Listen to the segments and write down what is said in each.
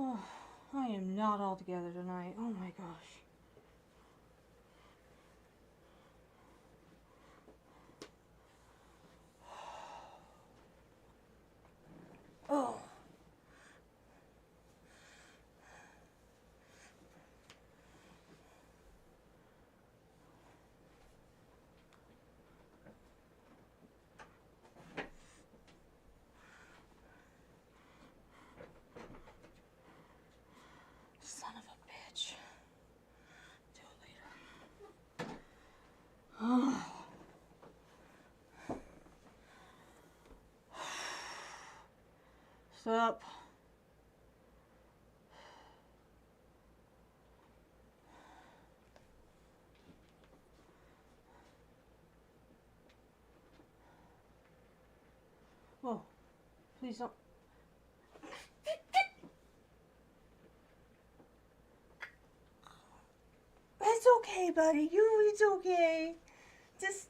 Oh, I am not all together tonight. Oh my gosh. Oh. Son of a bitch. Do it later. Oh. Stop. Whoa. Please don't. It's okay, buddy. It's okay. Just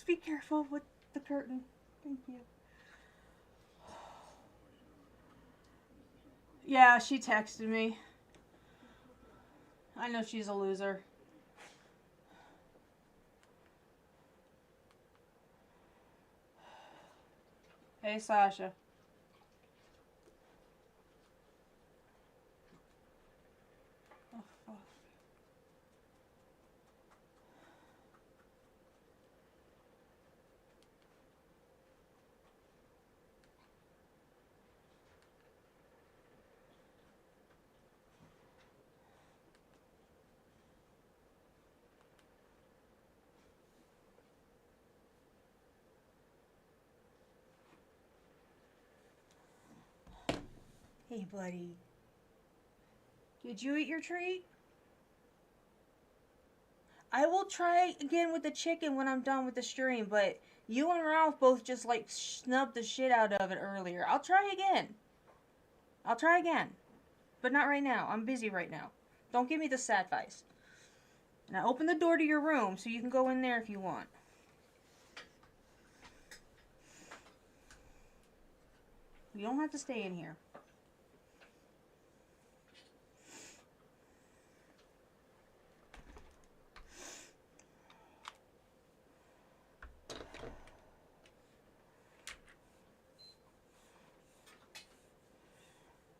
be careful with the curtain. Thank you. Yeah, she texted me. I know she's a loser. Hey, Sasha. Oh, fuck. Hey, buddy. Did you eat your treat? I will try again with the chicken when I'm done with the stream, but you and Ralph both just like snubbed the shit out of it earlier. I'll try again. I'll try again. But not right now. I'm busy right now. Don't give me the sad face. Now open the door to your room so you can go in there if you want. You don't have to stay in here.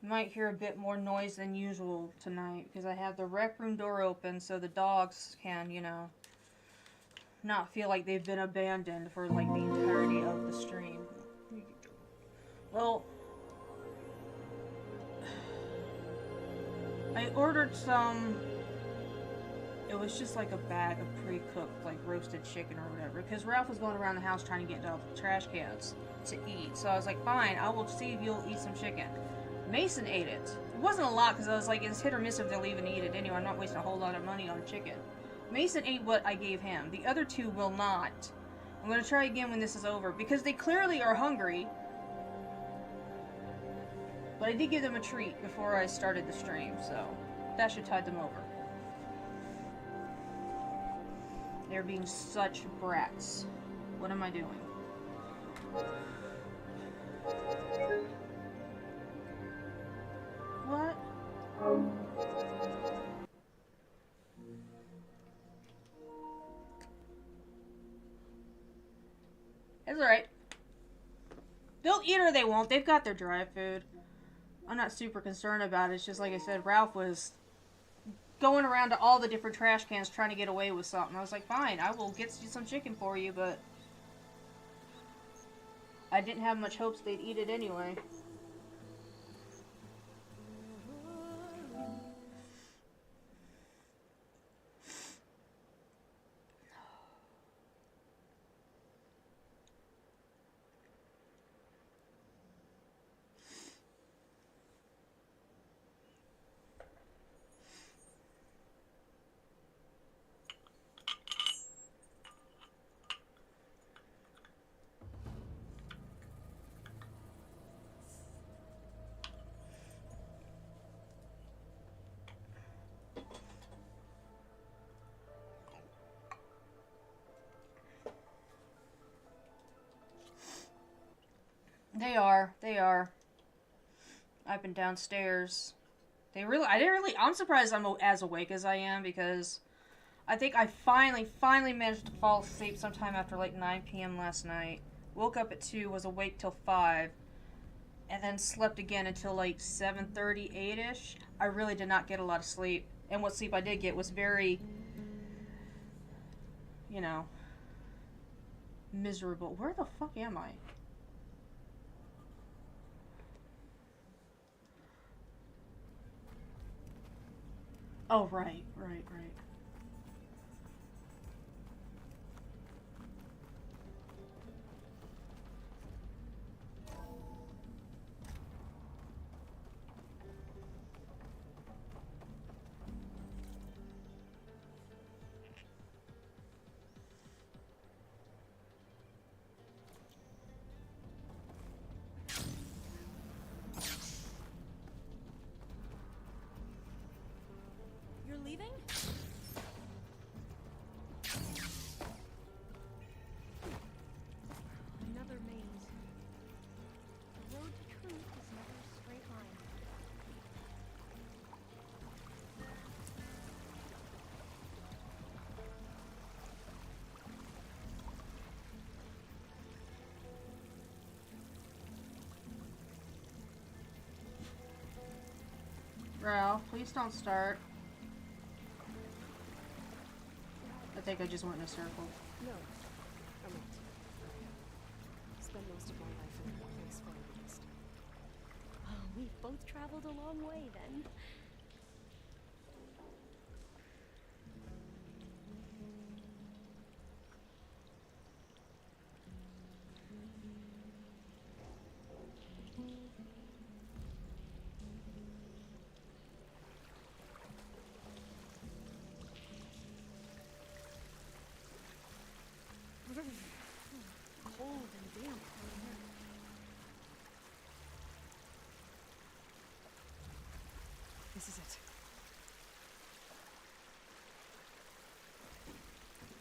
You might hear a bit more noise than usual tonight because I have the rec room door open so the dogs can, you know, not feel like they've been abandoned for like the entirety of the stream. Well, I ordered some. It was just like a bag of pre-cooked, like roasted chicken or whatever. Because Ralph was going around the house trying to get into all the trash cans to eat. So I was like, fine, I will see if you'll eat some chicken. Mason ate it. It wasn't a lot because I was like, it's hit or miss if they'll even eat it anyway. I'm not wasting a whole lot of money on chicken. Mason ate what I gave him. The other two will not. I'm going to try again when this is over because they clearly are hungry. But I did give them a treat before I started the stream, so that should tide them over. They're being such brats. What am I doing? What? It's alright. They'll eat or they won't. They've got their dry food. I'm not super concerned about it. It's just like I said, Ralph was going around to all the different trash cans trying to get away with something. I was like, fine, I will get you some chicken for you, but I didn't have much hopes they'd eat it anyway. They are. They are. I've been downstairs. I'm surprised I'm as awake as I am because I think I finally managed to fall asleep sometime after like 9 p.m. last night. Woke up at 2, was awake till 5, and then slept again until like 7:30, 8-ish. I really did not get a lot of sleep. And what sleep I did get was very, you know, miserable. Where the fuck am I? Oh, right. You're leaving? Another maze. The road to truth is never a straight line. Ralph, please don't start. I think I just went in a circle. No, I won't. Spent most of my life in that place far east. Oh, we've both traveled a long way then. Cold and damp down here. This is it.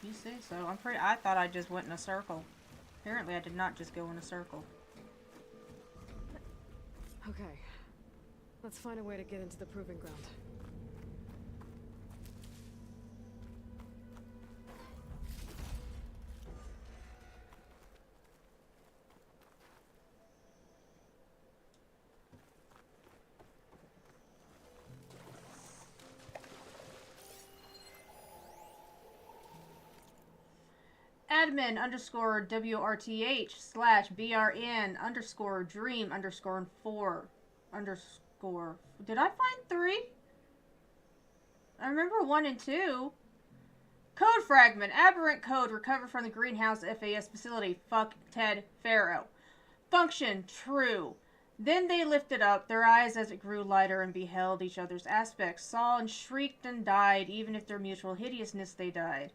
You say so. I thought I just went in a circle. Apparently I did not just go in a circle. Okay. Let's find a way to get into the proving ground. Admin _ WRTH / BRN _ dream _ 4 _ Did I find 3? I remember 1 and 2. Code fragment. Aberrant code recovered from the greenhouse FAS facility. Fuck Ted Faro. Function true. Then they lifted up their eyes as it grew lighter and beheld each other's aspects, saw and shrieked and died, even of their mutual hideousness they died.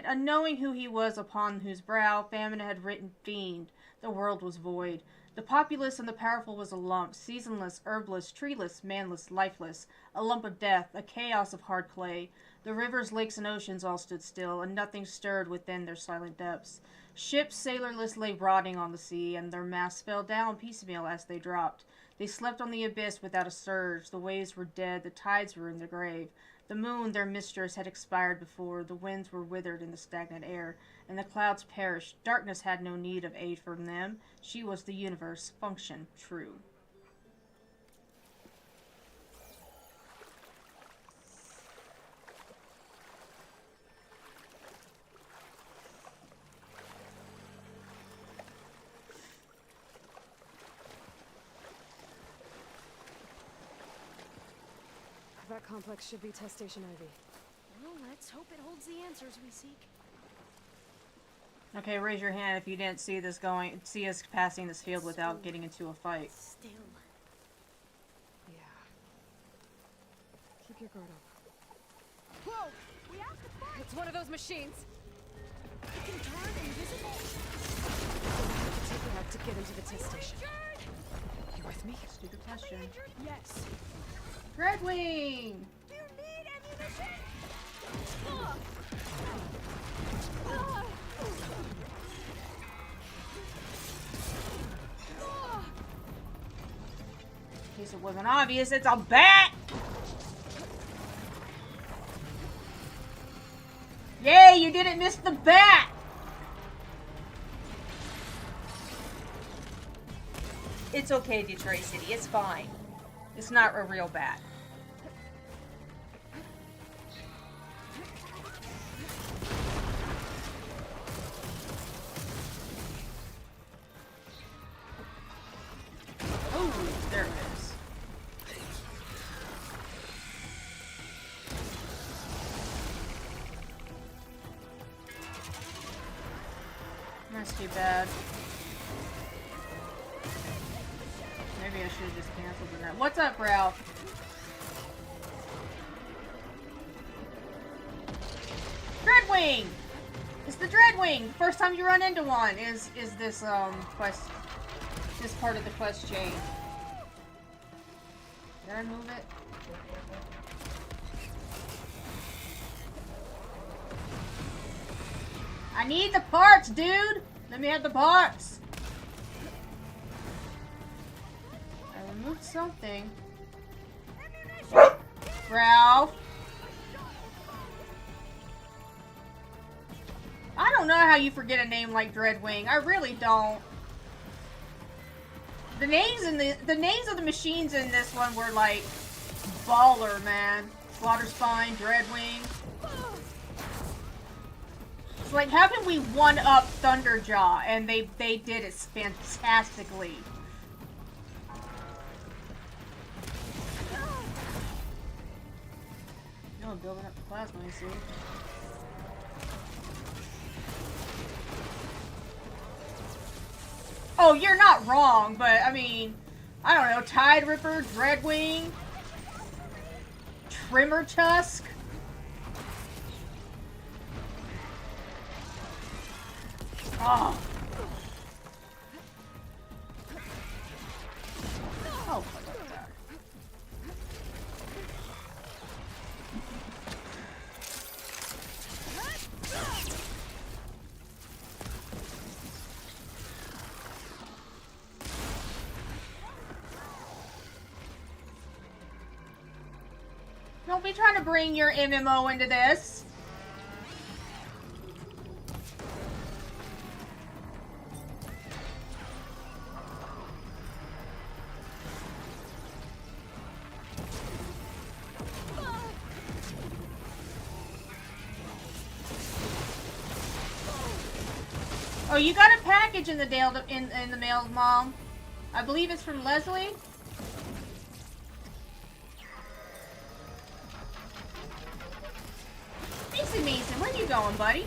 Unknowing who he was upon whose brow famine had written fiend, the world was void. The populace and the powerful was a lump, seasonless, herbless, treeless, manless, lifeless, a lump of death, a chaos of hard clay. The rivers, lakes, and oceans all stood still, and nothing stirred within their silent depths. Ships sailorless lay rotting on the sea, and their masts fell down piecemeal as they dropped. They slept on the abyss without a surge. The waves were dead, the tides were in the grave. The moon, their mistress, had expired before. The winds were withered in the stagnant air, and the clouds perished. Darkness had no need of aid from them. She was the universe. Function true. That complex should be Test Station Ivy. Well, let's hope it holds the answers we seek. Okay, raise your hand if you didn't see us passing this field without getting into a fight. Still. Yeah. Keep your guard up. Whoa! We have to fight! It's one of those machines! It can turn invisible! Take it out to get into the test station. You with me? Stupid question. Yes. Redwing! Do you need ammunition? In case it wasn't obvious, it's a bat! Yay, you didn't miss the bat! It's okay, Detroit City. It's fine. It's not a real bat. Oh, there it is. That's too bad. Maybe I should have just canceled the net. What's up, Ralph? Dreadwing! It's the Dreadwing! First time you run into one is this quest, this part of the quest chain. Did I move it? I need the parts, dude! Let me have the parts! I removed something. Ralph! I don't know how you forget a name like Dreadwing. I really don't. The names of the machines in this one were like baller, man. Slaughterspine, Dreadwing. It's like, how can we one-up Thunderjaw? And they did it fantastically. No, building up the plasma, I see. Oh, you're not wrong, but I mean, I don't know, Tide Ripper, Dreadwing, Trimmer Tusk. Oh. Oh, fuck that. Don't be trying to bring your MMO into this. Oh, you got a package in the in the mail, Mom. I believe it's from Leslie. Mason Mason, where you going, buddy?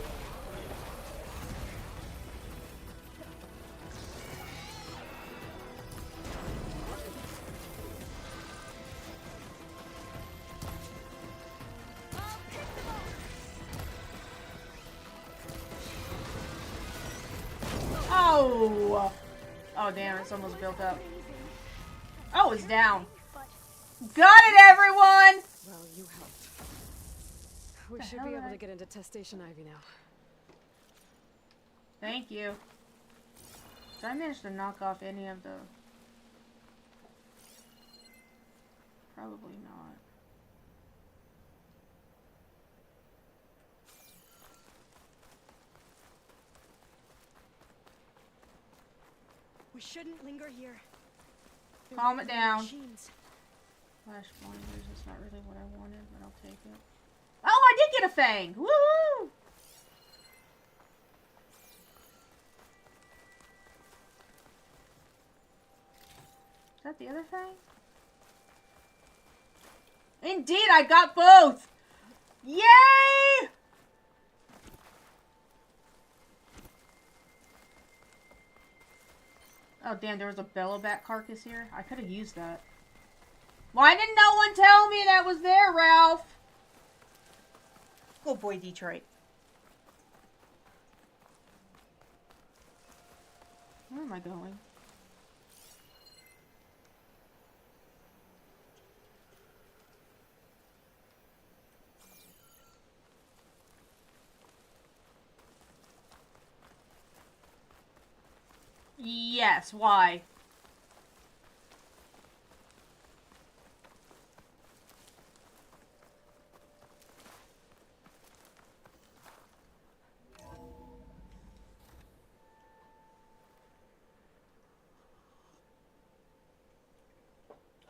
Oh! Oh, damn, it's almost built up. Oh, it's down. Got it, everyone! Well, you helped. We should be able to get into Test Station Ivy now. Thank you. Did I manage to knock off any of the... Probably not. We shouldn't linger here. Calm it down. Machines. Flash blinders, it's not really what I wanted, but I'll take it. Oh, I did get a fang! Woohoo! Is that the other fang? Indeed, I got both! Yay! Oh, damn, there was a Bellobat carcass here. I could have used that. Why didn't no one tell me that was there, Ralph? Good boy, Detroit. Where am I going? Yes, why?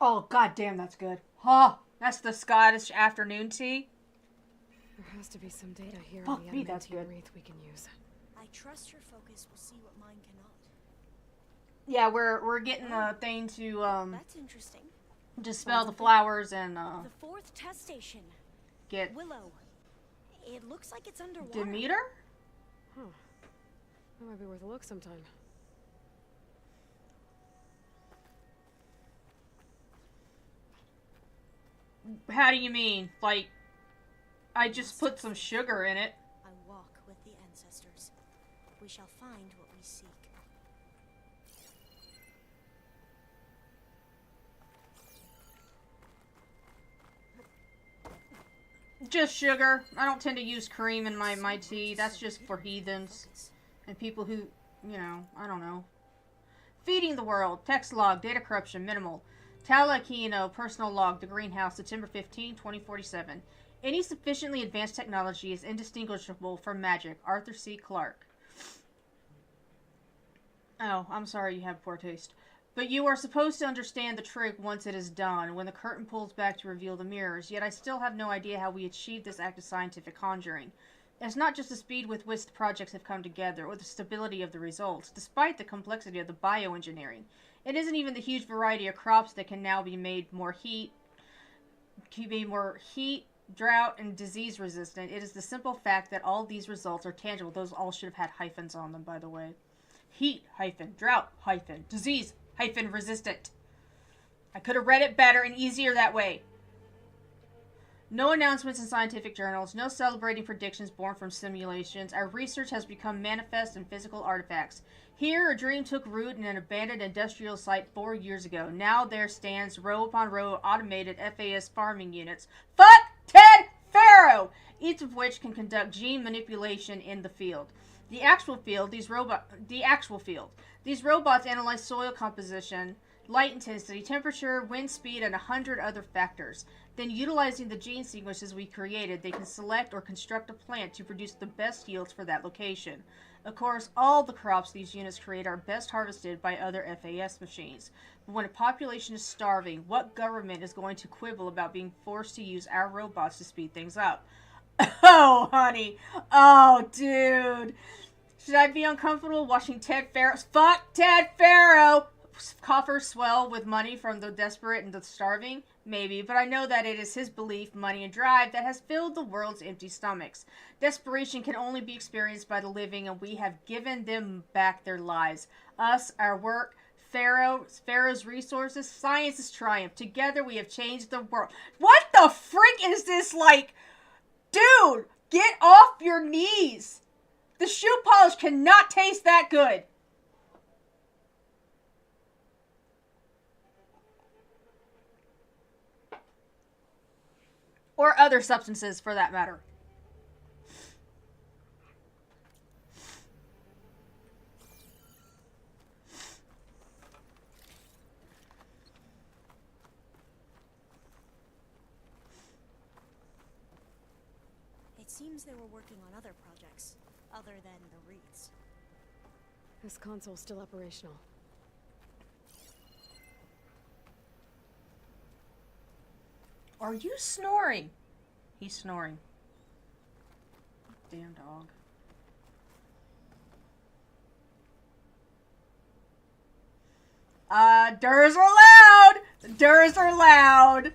Oh, goddamn, that's good. Oh, that's the Scottish afternoon tea. There has to be some data here Fuck on the me, that's adamantine good. wreath we can use. I trust your focus will see what mine cannot. Yeah, we're getting a thing to That's interesting. dispel the flowers and The fourth test station. get Willow. It looks like it's underwater. Demeter? Huh. That might be worth a look sometime. How do you mean? Like, I just put some sugar in it. I walk with the ancestors. We shall find what we seek. Just sugar. I don't tend to use cream in my tea. That's just for heathens and people who, you know, I don't know. Feeding the world. Text log. Data corruption. Minimal. Talakino. Personal log. The greenhouse. September 15, 2047. Any sufficiently advanced technology is indistinguishable from magic. Arthur C. Clarke. Oh, I'm sorry you have poor taste. But you are supposed to understand the trick once it is done, when the curtain pulls back to reveal the mirrors, yet I still have no idea how we achieved this act of scientific conjuring. It's not just the speed with which the projects have come together, or the stability of the results, despite the complexity of the bioengineering. It isn't even the huge variety of crops that can now be made more heat, drought, and disease resistant. It is the simple fact that all these results are tangible. Those all should have had hyphens on them, by the way. Heat, hyphen, drought, hyphen, disease, hyphen, resistant. I could have read it better and easier that way. No announcements in scientific journals, no celebrating predictions born from simulations. Our research has become manifest in physical artifacts. Here, a dream took root in an abandoned industrial site 4 years ago. Now there stands row upon row of automated FAS farming units. Fuck Ted Faro! Each of which can conduct gene manipulation in the field. These robots analyze soil composition, light intensity, temperature, wind speed, and 100 other factors. Then, utilizing the gene sequences we created, they can select or construct a plant to produce the best yields for that location. Of course, all the crops these units create are best harvested by other FAS machines. But when a population is starving, what government is going to quibble about being forced to use our robots to speed things up? Oh, honey. Oh, dude. Should I be uncomfortable watching Ted Faro? Fuck Ted Faro! Coffers swell with money from the desperate and the starving? Maybe, but I know that it is his belief, money, and drive that has filled the world's empty stomachs. Desperation can only be experienced by the living, and we have given them back their lives. Us, our work, Pharaoh's resources, science's triumph. Together we have changed the world. What the frick is this like? Dude, get off your knees! The shoe polish cannot taste that good. Or other substances, for that matter. It seems they were working on other projects, other than the wreaths. This console's still operational. Are you snoring? He's snoring. Damn dog. Durs are loud! Durs are loud!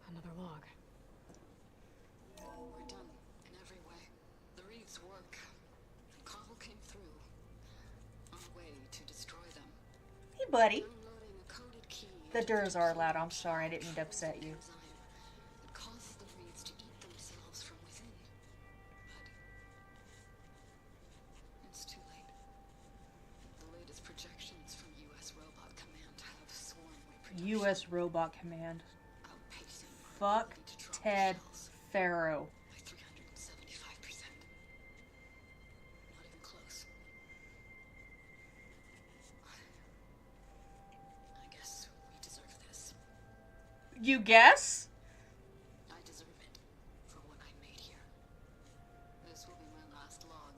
Another log. We're done in every way. The wreaths work. The call came through. On a way to destroy them. Hey, buddy. Downloading a coded key. The Durs are loud. I'm sorry, I didn't mean to upset you. It causes the wreaths to eat themselves from within. But it's too late. The latest projections from U.S. Robot Command have sworn we produce U.S. Robot Command. outpacing Fuck ability to drop Ted shells Faro. by 375%. Not even close. I guess we deserve this. You guess? I deserve it for what I made here. This will be my last log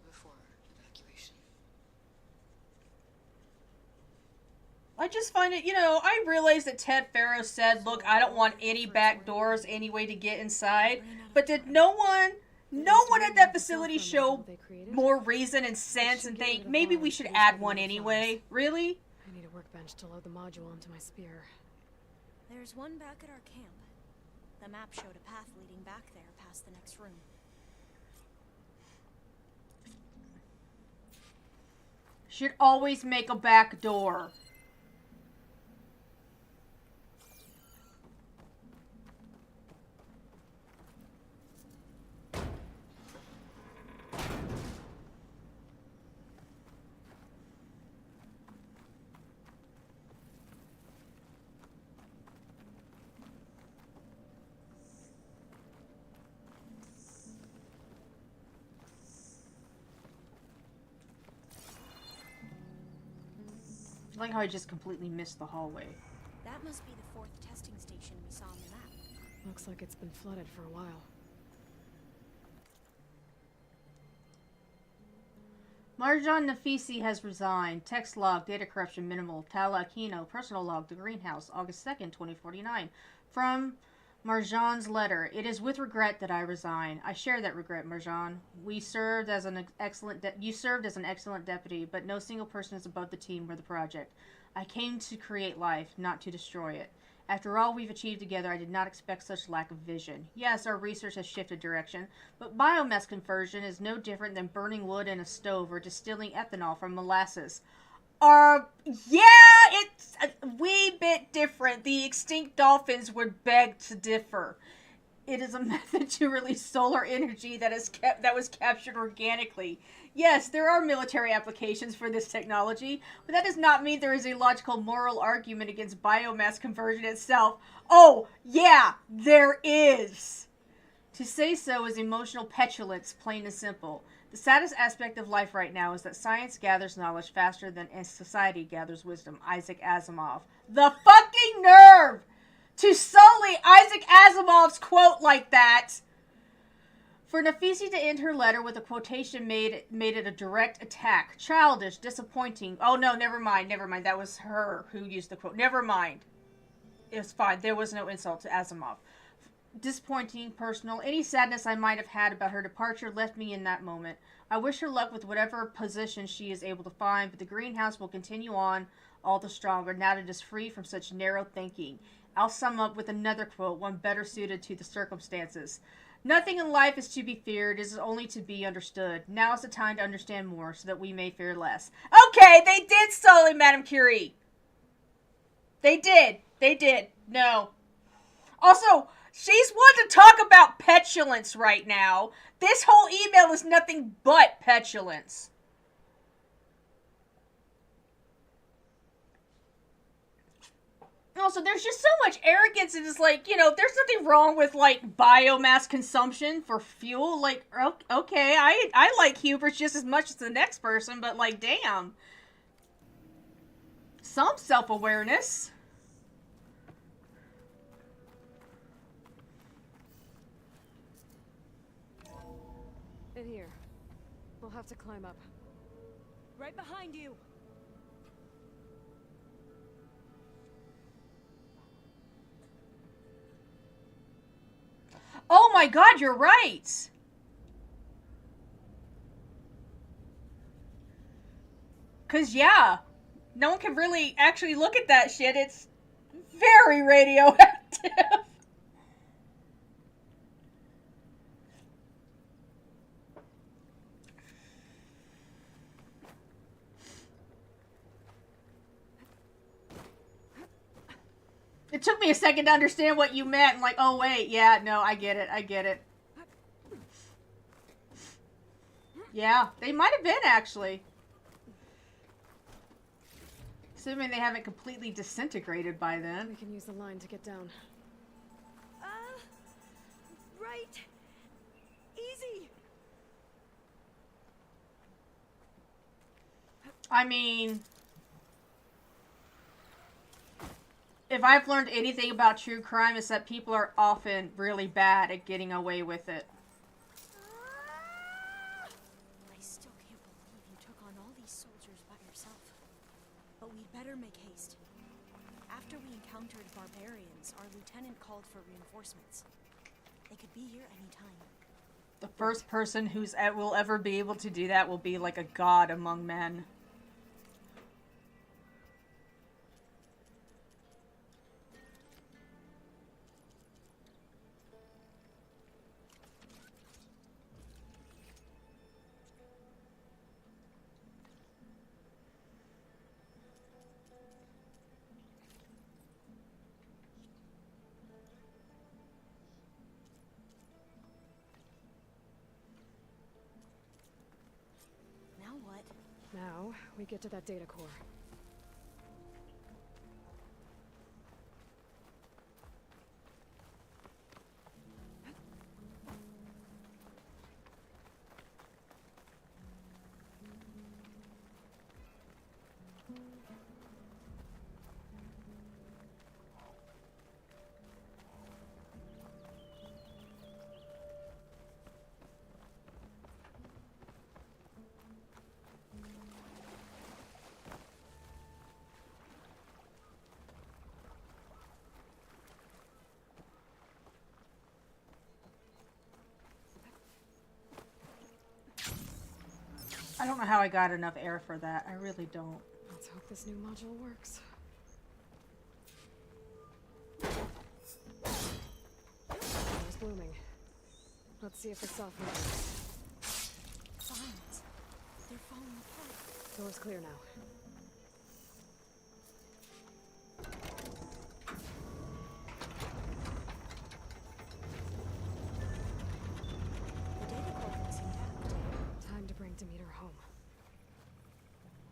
before evacuation. find it, you know, I realize that Ted Farrow said, look, I don't want any back doors, any way to get inside. But did no one at that facility show more reason and sense and think, maybe we should add one anyway? Really? I need a workbench to load the module onto my spear. There's one back at our camp. The map showed a path leading back there past the next room. Should always make a back door. I like how I just completely missed the hallway. That must be the 4th testing station we saw on the map. Looks like it's been flooded for a while. Marjan Nafisi has resigned. Text log, data corruption minimal. Tala Aquino, personal log, the greenhouse, August 2nd, 2049. From Marjan's letter. It is with regret that I resign. I share that regret, Marjan. You served as an excellent deputy, but no single person is above the team or the project. I came to create life, not to destroy it. After all we've achieved together, I did not expect such lack of vision. Yes, our research has shifted direction, but biomass conversion is no different than burning wood in a stove or distilling ethanol from molasses. Yeah, it's a wee bit different. The extinct dolphins would beg to differ. It is a method to release solar energy that was captured organically. Yes, there are military applications for this technology, but that does not mean there is a logical moral argument against biomass conversion itself. Oh, yeah, there is. To say so is emotional petulance, plain and simple. The saddest aspect of life right now is that science gathers knowledge faster than society gathers wisdom. Isaac Asimov. The fucking nerve to sully Isaac Asimov's quote like that! For Nafisi to end her letter with a quotation made it a direct attack. Childish, disappointing. Oh no, never mind. That was her who used the quote. Never mind. It was fine. There was no insult to Asimov. Disappointing, personal. Any sadness I might have had about her departure left me in that moment. I wish her luck with whatever position she is able to find, but the greenhouse will continue on all the stronger now that it is free from such narrow thinking. I'll sum up with another quote, one better suited to the circumstances. Nothing in life is to be feared, it is only to be understood. Now is the time to understand more, so that we may fear less. Okay, they did sully Madame Curie. They did. No. Also, she's one to talk about petulance right now. This whole email is nothing but petulance. Also, there's just so much arrogance and it's like, you know, there's nothing wrong with, like, biomass consumption for fuel. Like, okay, I like hubris just as much as the next person, but, like, damn. Some self-awareness. In here. We'll have to climb up. Right behind you. Oh my god, you're right! Cause yeah, no one can really actually look at that shit. It's very radioactive. It took me a second to understand what you meant. I'm like, oh wait, yeah, no, I get it. Yeah, they might have been, actually. Assuming they haven't completely disintegrated by then. We can use the line to get down. Right. Easy. I mean, if I've learned anything about true crime, it's that people are often really bad at getting away with it. I still can't believe you took on all these soldiers by yourself. But we'd better make haste. encountered barbarians, our lieutenant called for reinforcements. They could be here any time. The first person who's will ever be able to do that will be like a god among men. Now what? Now, we get to that data core. I don't know how I got enough air for that. I really don't. Let's hope this new module works. It's blooming. Let's see if the software works. Vines. They're falling apart. Door's clear now. The data core looks intact. Time to bring Demeter home.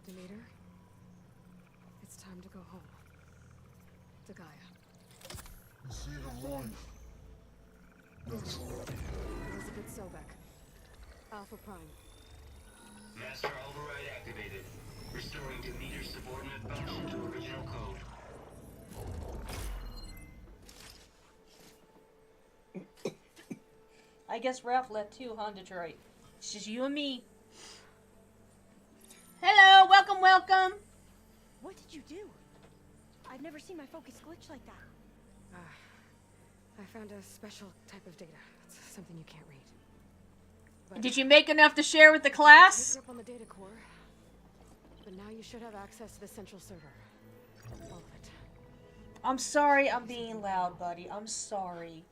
Demeter? It's time to go home. To Gaia. You see the light? That's right. Elizabeth Sobek. Alpha Prime. Master override activated. Restoring Demeter's subordinate function to original code. I guess Ralph left too, huh, Detroit? It's just you and me. Hello, welcome, welcome. What did you do? I've never seen my focus glitch like that. I found a special type of data. It's something you can't read. But Did you make enough to share with the I class? picked up on the data core. But now you should have access to the central server. All of it. I'm sorry I'm being loud, buddy. I'm sorry.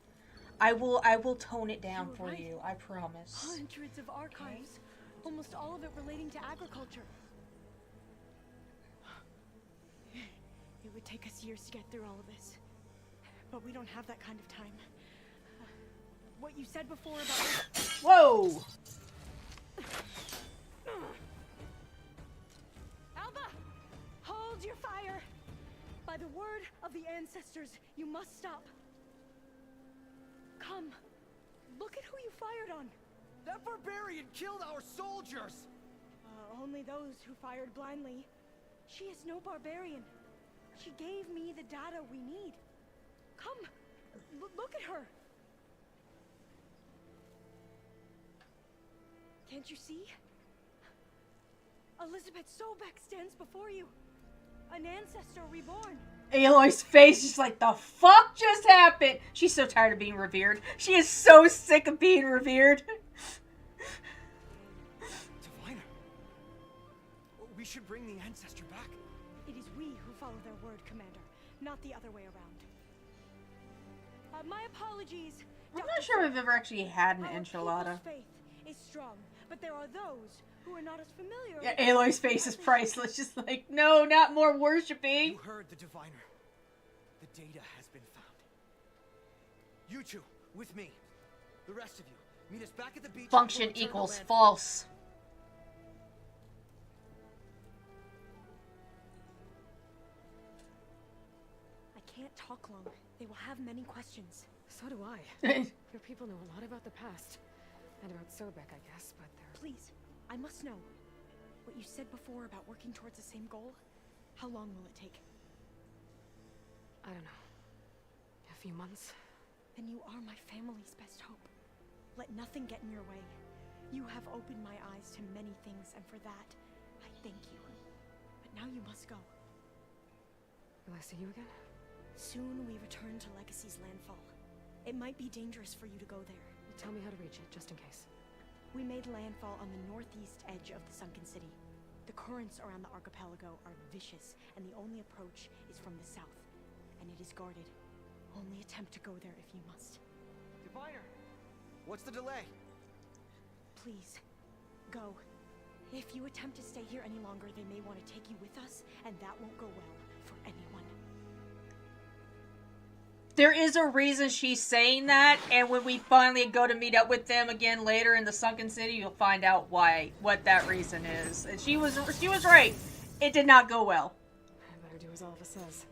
I will tone it down You were for right. you. I promise. Hundreds of archives. Almost all of it relating to agriculture. It would take us years to get through all of this. But we don't have that kind of time. What you said before about... Whoa! Alba! Hold your fire! By the word of the ancestors, you must stop. Come. Look at who you fired on. That barbarian killed our soldiers! Only those who fired blindly. She is no barbarian. She gave me the data we need. Come. Look at her. Can't you see? Elizabeth Sobek stands before you. An ancestor reborn. Aloy's face is like, the fuck just happened? She's so tired of being revered. She is so sick of being revered. Diviner. We should bring the ancestor back. It is we who follow their word, Commander, not the other way around. My apologies. I'm Dr. not sure if I've ever actually had an Our enchilada. people's faith is strong, but there are those who are not as familiar. Yeah, with Aloy's face is priceless. Just like, no, not more worshipping. You heard the diviner. The data has been found. You two, with me. The rest of you, meet us back at the beach. Function and we'll return to equals land. false. I can't talk long. They will have many questions. So do I. Your people know a lot about the past. And about Sobek, I guess, but they're... Please, I must know. What you said before about working towards the same goal, how long will it take? I don't know. A few months? Then you are my family's best hope. Let nothing get in your way. You have opened my eyes to many things, and for that, I thank you. But now you must go. Will I see you again? Soon we return to Legacy's landfall. It might be dangerous for you to go there. Tell me how to reach it, just in case. We made landfall on the northeast edge of the sunken city. The currents around the archipelago are vicious, and the only approach is from the south. And it is guarded. Only attempt to go there if you must. Diviner! What's the delay? Please, go. If you attempt to stay here any longer, they may want to take you with us, and that won't go well for anyone. There is a reason she's saying that, and when we finally go to meet up with them again later in the Sunken City, you'll find out what that reason is. And she was right. It did not go well. I better do as Alva says.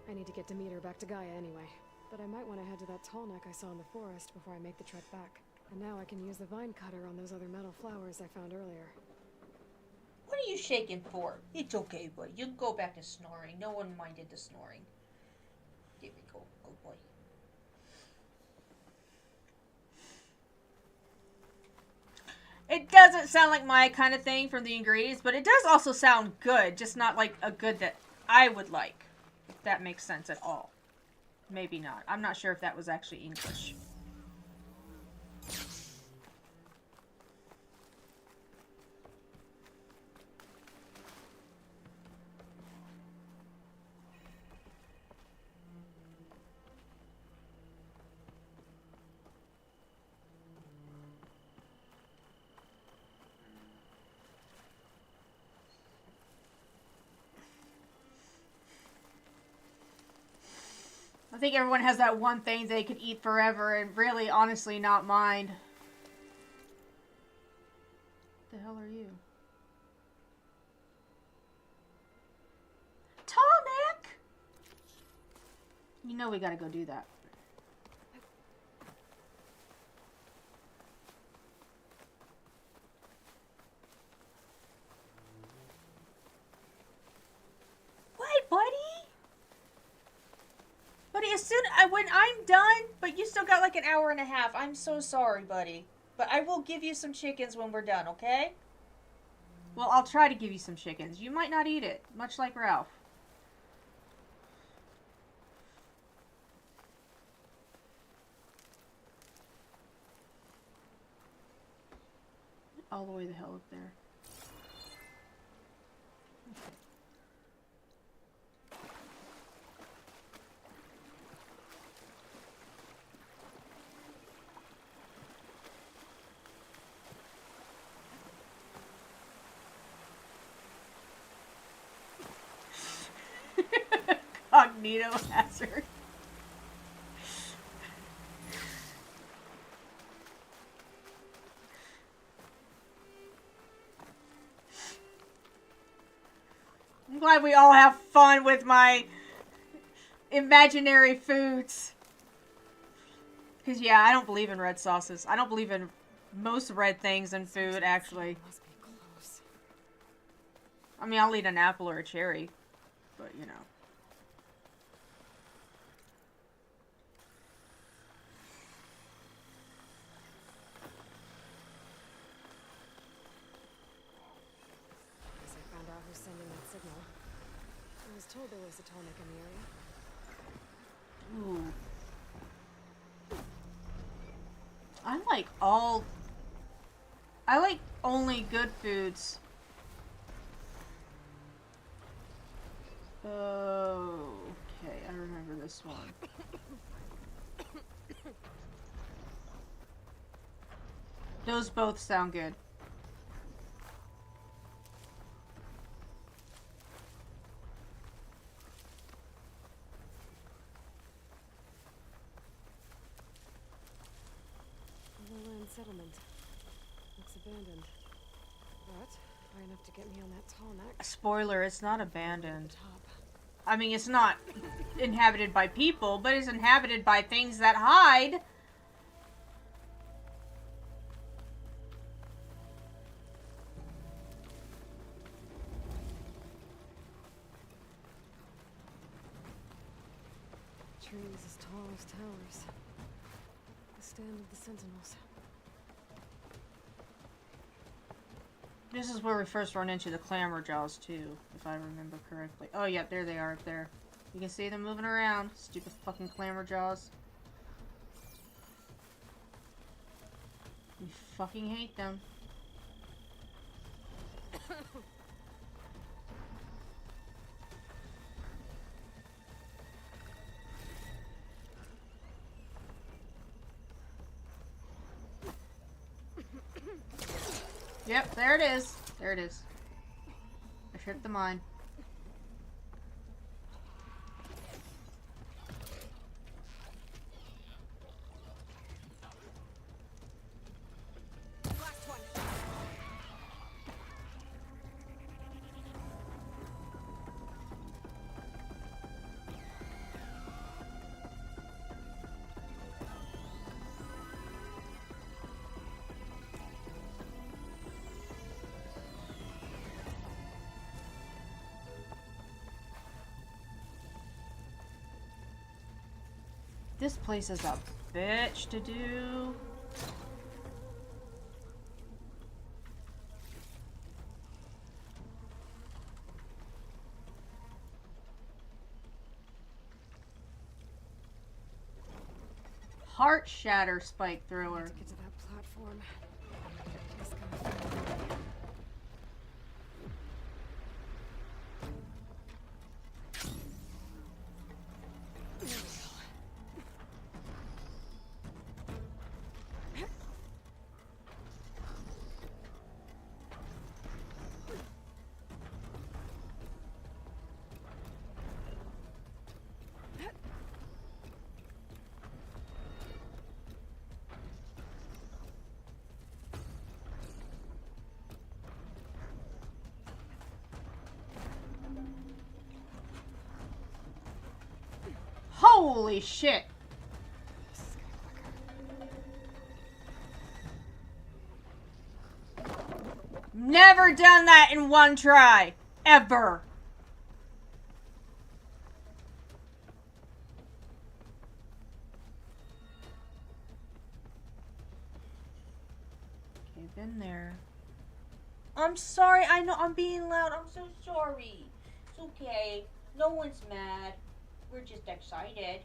I need to get Demeter back to Gaia anyway. But I might want to head to that tall neck I saw in the forest before I make the trek back. And now I can use the vine cutter on those other metal flowers I found earlier. What are you shaking for? It's okay, buddy. You can go back to snoring. No one minded the snoring. There we go. Good boy. It doesn't sound like my kind of thing from the ingredients, but it does also sound good. Just not like a good that I would like. If that makes sense at all. Maybe not. I'm not sure if that was actually English. I think everyone has that one thing they could eat forever and really, honestly, not mind. What the hell are you? Tall neck? You know we gotta go do that. What, buddy? Buddy, when I'm done, but you still got like an hour and a half. I'm so sorry, buddy. But I will give you some chickens when we're done, okay? Well, I'll try to give you some chickens. You might not eat it, much like Ralph. All the way the hell up there. Cognito hazard. I'm glad we all have fun with my imaginary foods. Because, yeah, I don't believe in red sauces. I don't believe in most red things in food, actually. Must be close. I mean, I'll eat an apple or a cherry. But, you know. Guess I found out who's sending that signal. I was told there was a tonic in the area. Ooh. I like only good foods. Okay, I remember this one. Those both sound good. Overland settlement. Looks abandoned. But high enough to get me on that tall neck. Spoiler, it's not abandoned. Top. I mean, it's not inhabited by people, but it's inhabited by things that hide. Trees as tall as towers. The stand of the sentinels. This is where we first run into the Clamor Jaws, too, if I remember correctly. Oh, yeah, there they are up there. You can see them moving around. Stupid fucking clamor jaws. You fucking hate them. Yep, there it is. There it is. I tripped the mine. Last one. This place is a bitch to do. Heart shatter spike thrower. To get to that platform. Just gotta find a way. Holy shit! This is getting quicker. Never done that in one try. Ever. Okay, been there. I'm sorry. I know I'm being loud. I'm so sorry. It's okay. No one's mad. We're just excited.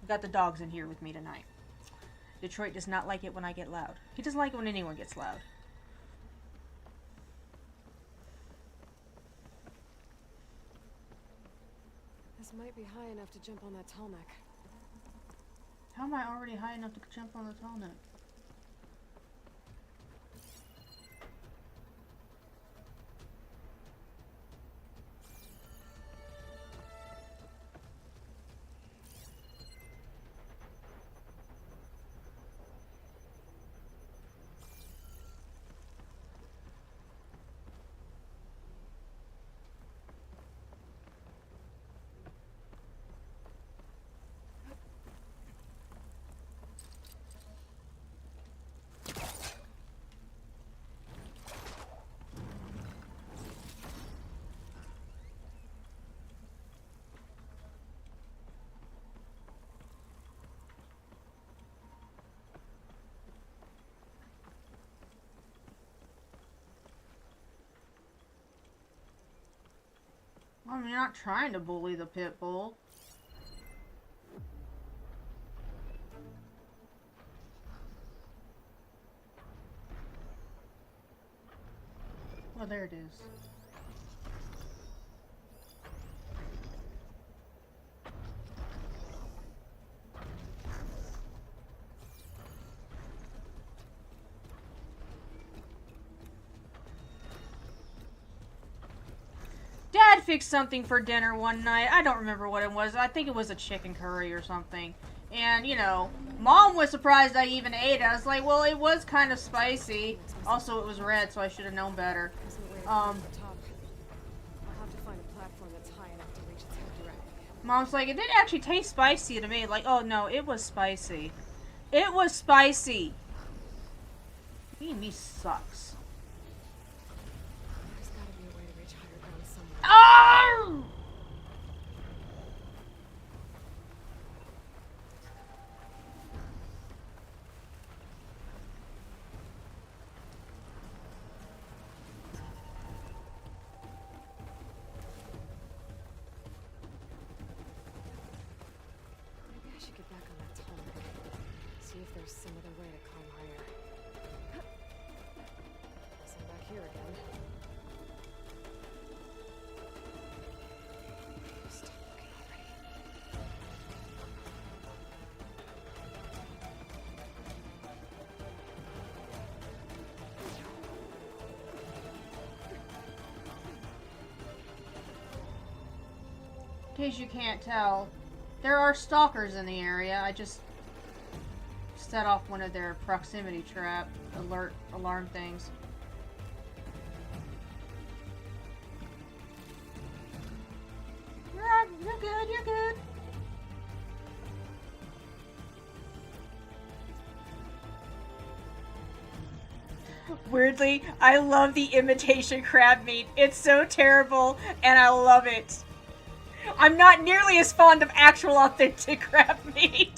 Got the dogs in here with me tonight. Detroit does not like it when I get loud. He doesn't like it when anyone gets loud. This might be high enough to jump on that tall neck. How am I already high enough to jump on the tall neck? I'm not trying to bully the pit bull. Oh, there it is. Dad fixed something for dinner one night. I don't remember what it was. I think it was a chicken curry or something. And, you know, Mom was surprised I even ate it. I was like, well, it was kind of spicy. Also, it was red, so I should have known better. Isn't way to climb to the top. I'll have to find a platform that's high enough to reach its head directly. Mom's like, it didn't actually taste spicy to me. Like, oh no, it was spicy. It was spicy. Me sucks. There's gotta be a way to reach higher ground somewhere. Oh! see if there's some other way to climb higher. Guess I'm back here again. Stop looking already. In case you can't tell, there are stalkers in the area. I just set off one of their proximity trap alarm things. You're good, you're good. Weirdly, I love the imitation crab meat. It's so terrible, and I love it. I'm not nearly as fond of actual authentic crab meat.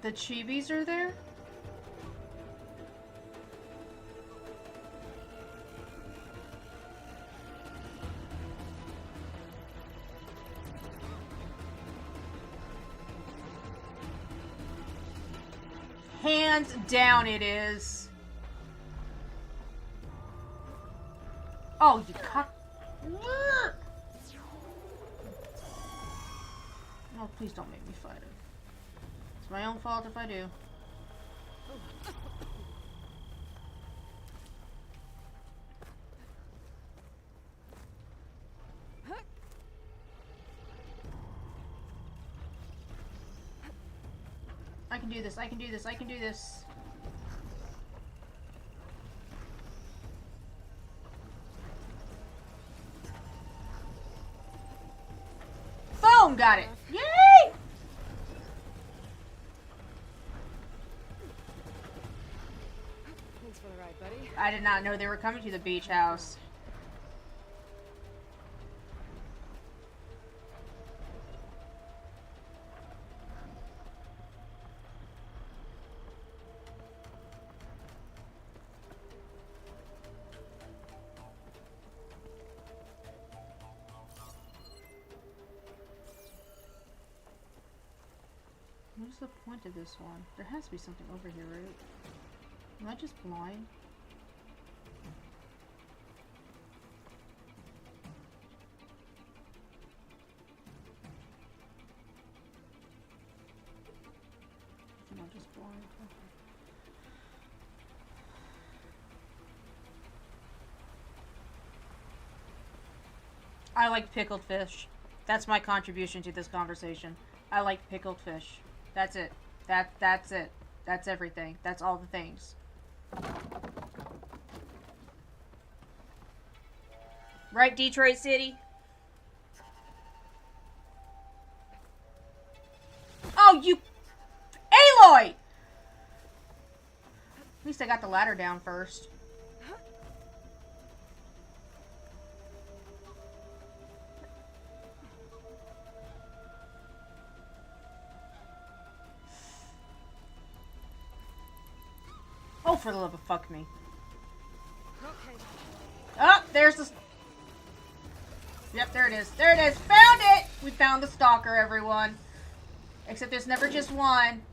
The chibis are there? Hands down it is. Oh, you cock... Oh, please don't make me fight it. It's my own fault if I do. I can do this, I can do this, I can do this. Boom! Got it! Yay! Thanks for the ride, buddy. I did not know they were coming to the beach house. What's the point of this one? There has to be something over here, right? Am I just blind? Am I just blind? Okay. I like pickled fish. That's my contribution to this conversation. I like pickled fish. That's it. That's it. That's everything. That's all the things. Right, Detroit City? Oh, you... Aloy! At least I got the ladder down first. Oh, for the love of fuck me. Okay. Oh, there's the... Yep, there it is. There it is. Found it! We found the stalker, everyone. Except there's never just one.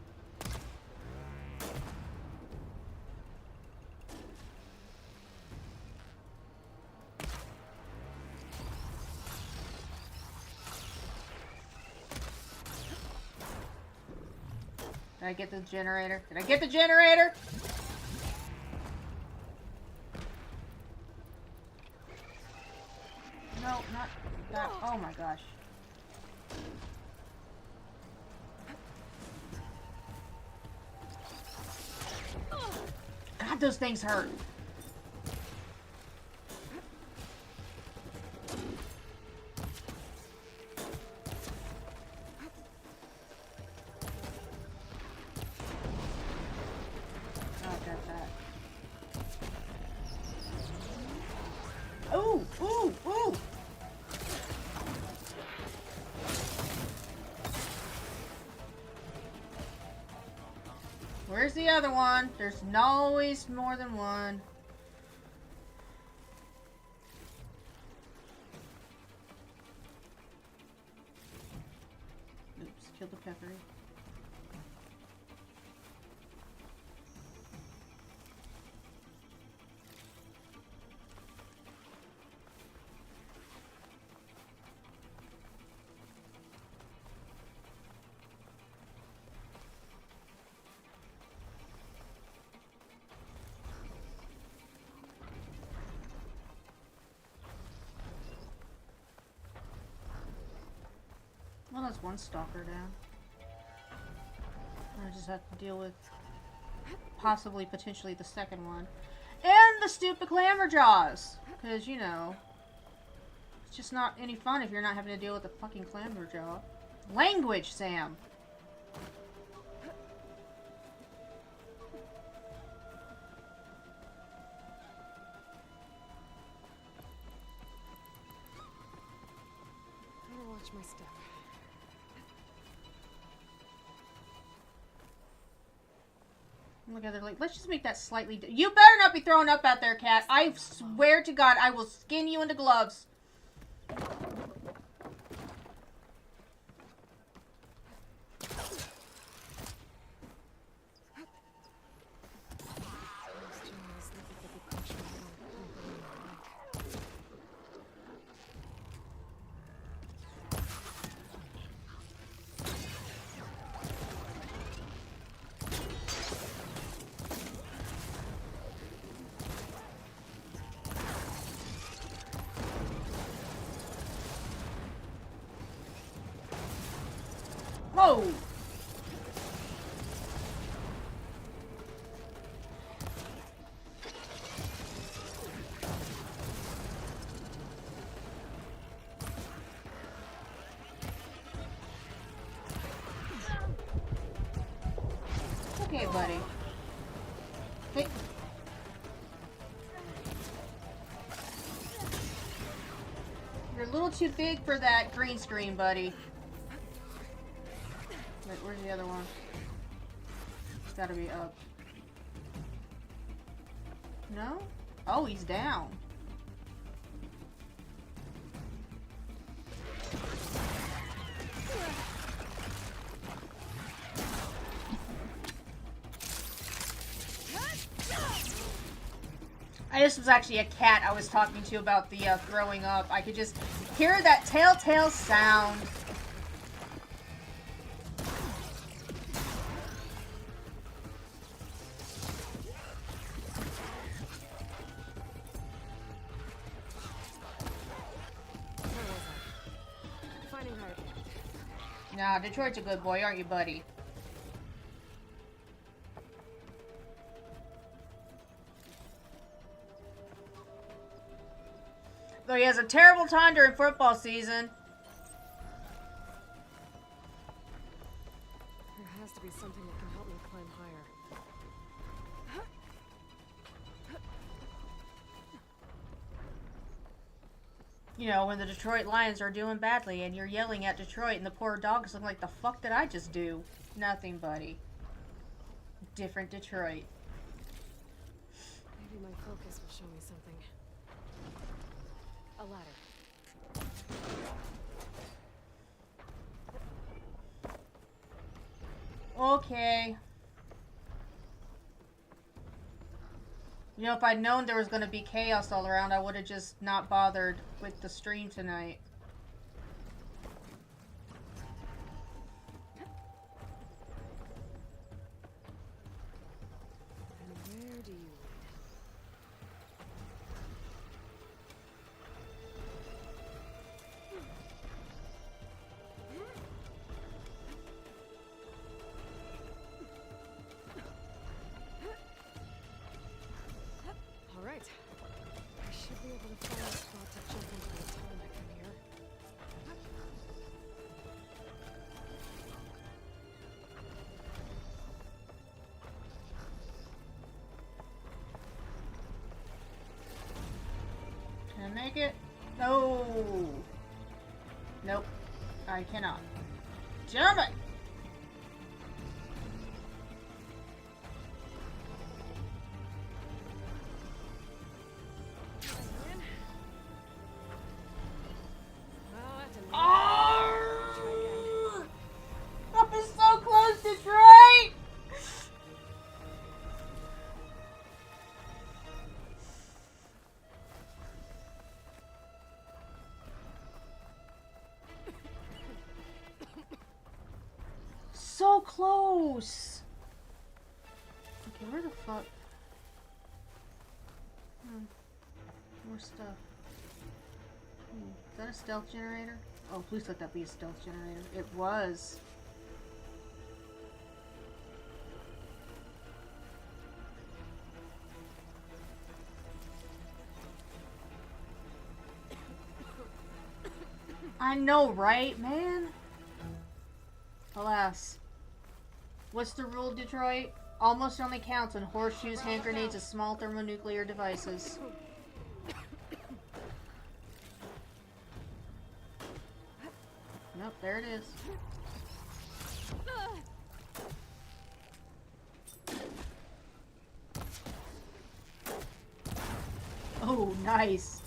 Did I get the generator? Did I get the generator? No, not that. Oh my gosh. God, those things hurt. Oh, got that. Ooh, ooh, ooh. Where's the other one? There's always more than one. Oops, killed the peppery. Well, that's one stalker down. I just have to deal with possibly, potentially the second one. And the stupid Clamorjaws! Because, you know, it's just not any fun if you're not having to deal with the fucking Clamorjaw. Language, Sam! Gotta watch my step. Look at her like, let's just make that slightly... You better not be throwing up out there, cat. I swear to God, I will skin you into gloves. Whoa! Okay, buddy. Hey. You're a little too big for that green screen, buddy. Wait, where's the other one? It's gotta be up. No? Oh, he's down. This was actually a cat I was talking to about the throwing up. I could just hear that telltale sound. Nah, Detroit's a good boy, aren't you, buddy? Though he has a terrible time during football season. There has to be something that can help me climb higher. You know, when the Detroit Lions are doing badly and you're yelling at Detroit and the poor dogs look like, the fuck did I just do? Nothing, buddy. Different Detroit. Maybe my focus will show me something. A ladder. Okay. You know, if I'd known there was going to be chaos all around, I would have just not bothered with the stream tonight. And where do you lead? All right. I should be able to find a spot to jump into the atomic from here. Can I make it? No. Nope. I cannot. Damn it! close! Okay, where the fuck? More stuff. Is that a stealth generator? Oh, please let that be a stealth generator. It was. I know, right, man? Alas. What's the rule, Detroit? Almost only counts when horseshoes, hand grenades, and small thermonuclear devices. Nope, there it is. Oh, nice.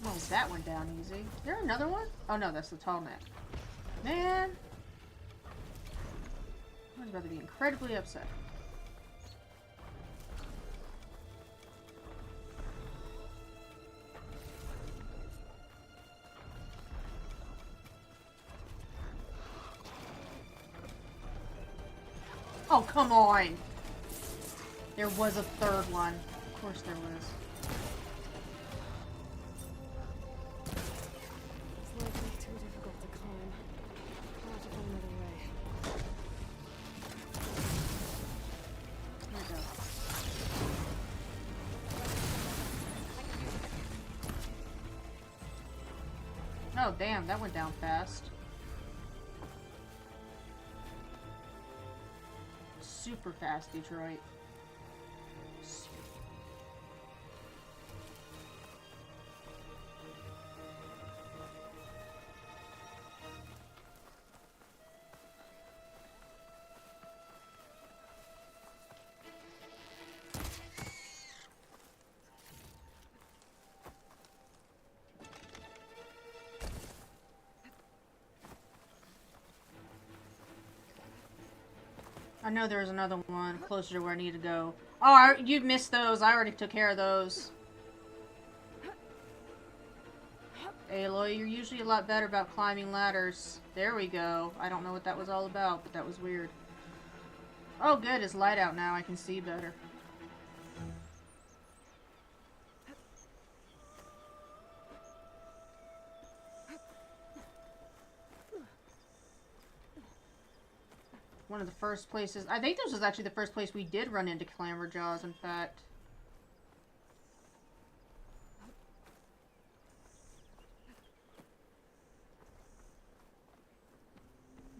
Oh, that went down easy. Is there another one? Oh no, that's the tall neck. Man! I was about to be incredibly upset. Oh, come on! There was a third one. Of course there was. It's likely too difficult to climb. I'll have to find another way. There we go. Oh, damn, that went down fast. Super fast, Detroit. I know there was another one closer to where I need to go. Oh, you missed those. I already took care of those. Aloy, you're usually a lot better about climbing ladders. There we go. I don't know what that was all about, but that was weird. Oh, good. It's light out now. I can see better. One of the first places. I think this was actually the first place we did run into Clamberjaws, in fact.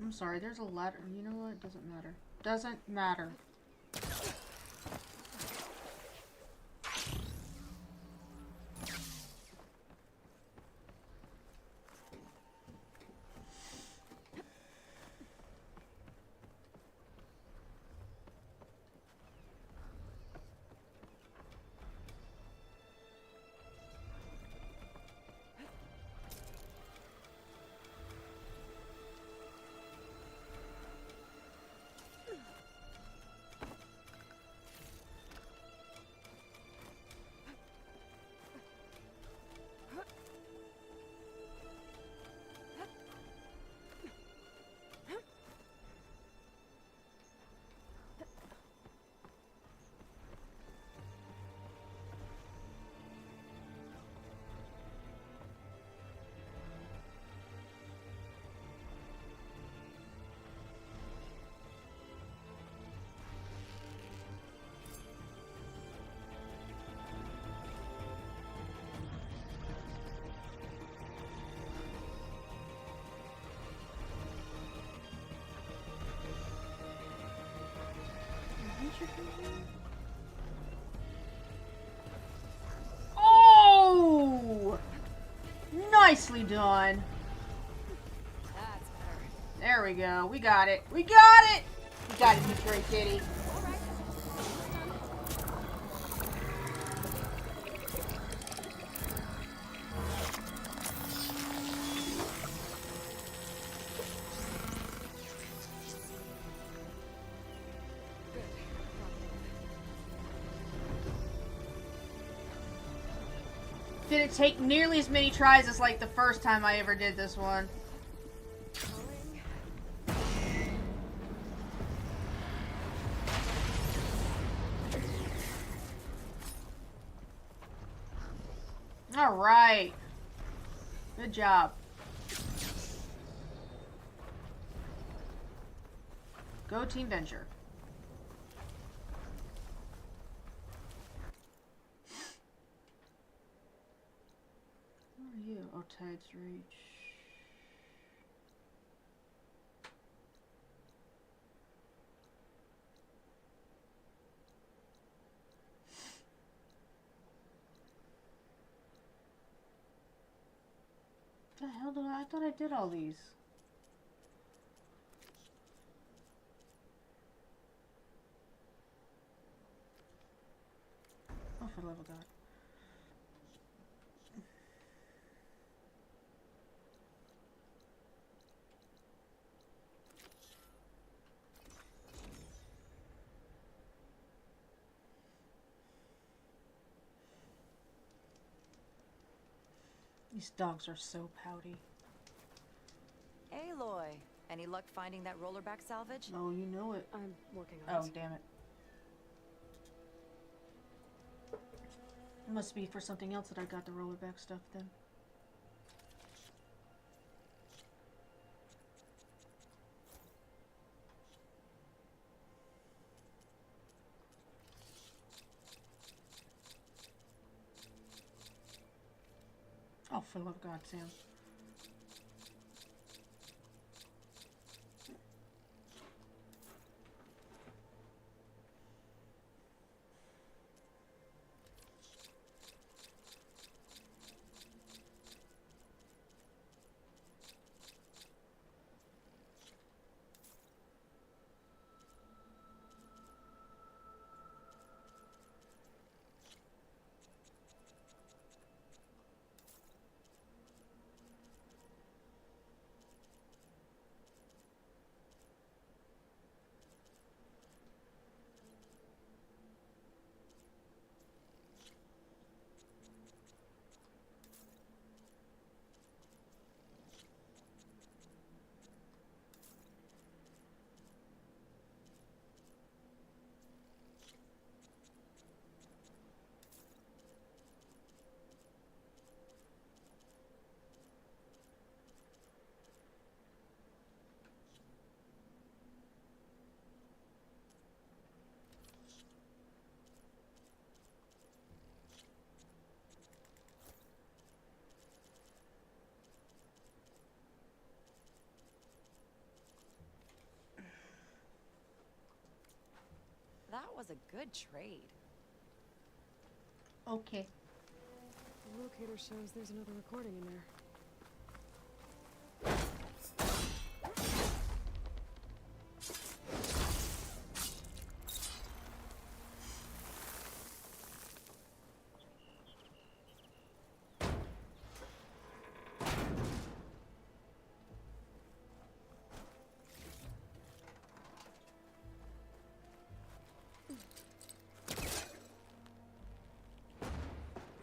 I'm sorry, there's a ladder. You know what? It doesn't matter. Doesn't matter. Oh! Nicely done. That's better. There we go. We got it. We got it! We got it, Detroit Kitty. didn't take nearly as many tries as like the first time I ever did this one. All right. Good job. Go Team Venture. Who are you? Oh, Tide's Reach. What the hell did I thought I did all these. Oh, for the love of God. These dogs are so pouty. Aloy, any luck finding that rollerback salvage? Oh, you know it. I'm working on Oh, it. damn it. It must be for something else that I got the rollerback stuff then. Oh, for the love of God, Sam. That was a good trade. Okay. The locator shows there's another recording in there.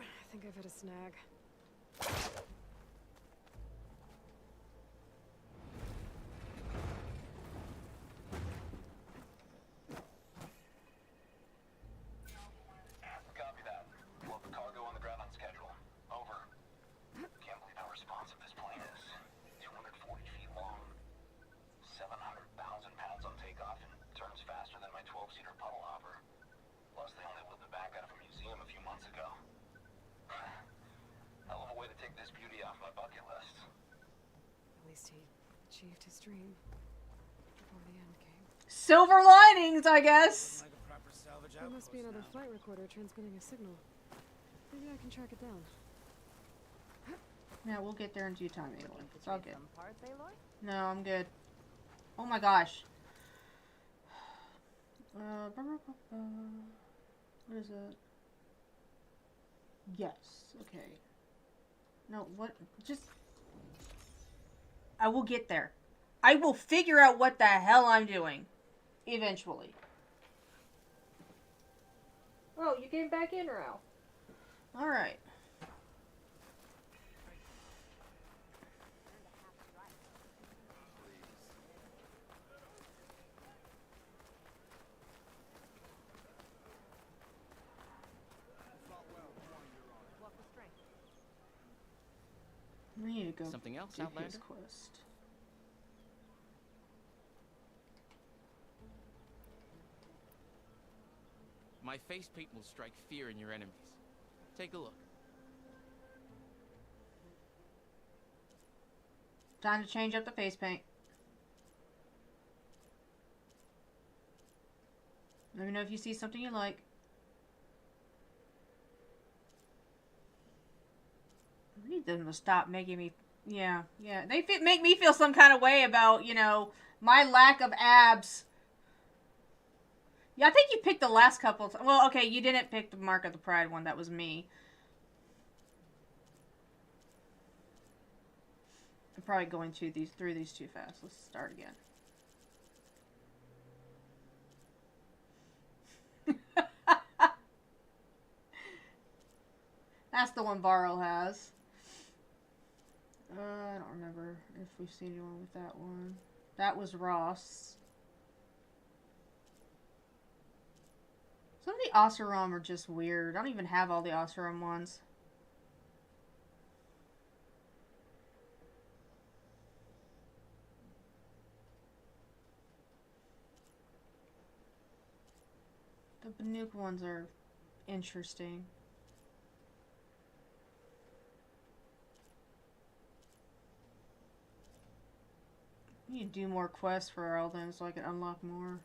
I think I've hit a snag. Copy that. Load the cargo on the ground on schedule. Over. Can't believe how responsive this plane is. 240 feet long. 700,000 pounds on takeoff and turns faster than my 12-seater puddle hopper. Plus, they only whipped it back out of a museum a few months ago. Hell of a way to take this beauty off my bucket list. At least he achieved his dream before the end came. Silver linings, I guess. Like a proper salvage There must be outpost another now. flight recorder transmitting a signal. Maybe I can track it down. Yeah, we'll get there in due time anyway. It's all good. Some parts, Aloy? No, I'm good. Oh my gosh. What is it? Yes. Okay. No, what? Just... I will get there. I will figure out what the hell I'm doing. Eventually. Oh, you came back in, Ralph. Alright. We need to go Something else, do Outlander? his quest. My face paint will strike fear in your enemies. Take a look. Time to change up the face paint. Let me know if you see something you like. I need them to stop making me... Yeah. They make me feel some kind of way about, you know, my lack of abs. Yeah, I think you picked the last couple... Well, okay, you didn't pick the Mark of the Pride one. That was me. I'm probably going through these too fast. Let's start again. That's the one Varl has. I don't remember if we've seen anyone with that one. That was Ross. Some of the Oseram are just weird. I don't even have all the Oseram ones. The Banuk ones are interesting. I need to do more quests for Eldon so I can unlock more.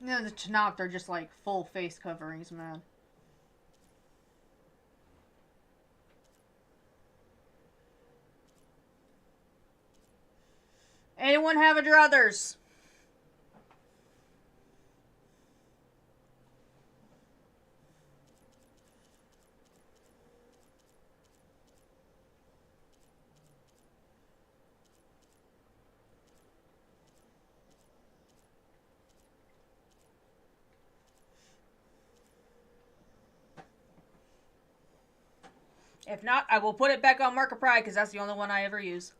You know, the Tenakth are just like full face coverings, man. Anyone have a druthers? If not, I will put it back on Mark of Pride because that's the only one I ever use.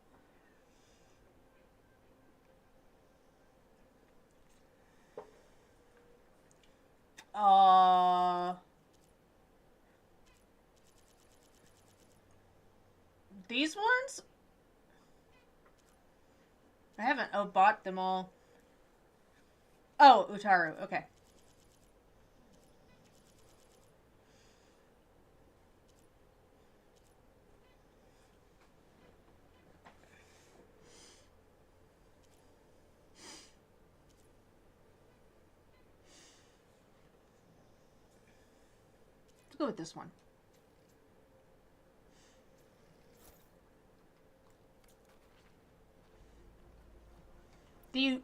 These ones? I haven't bought them all. Oh, Utaru, okay. Let's go with this one.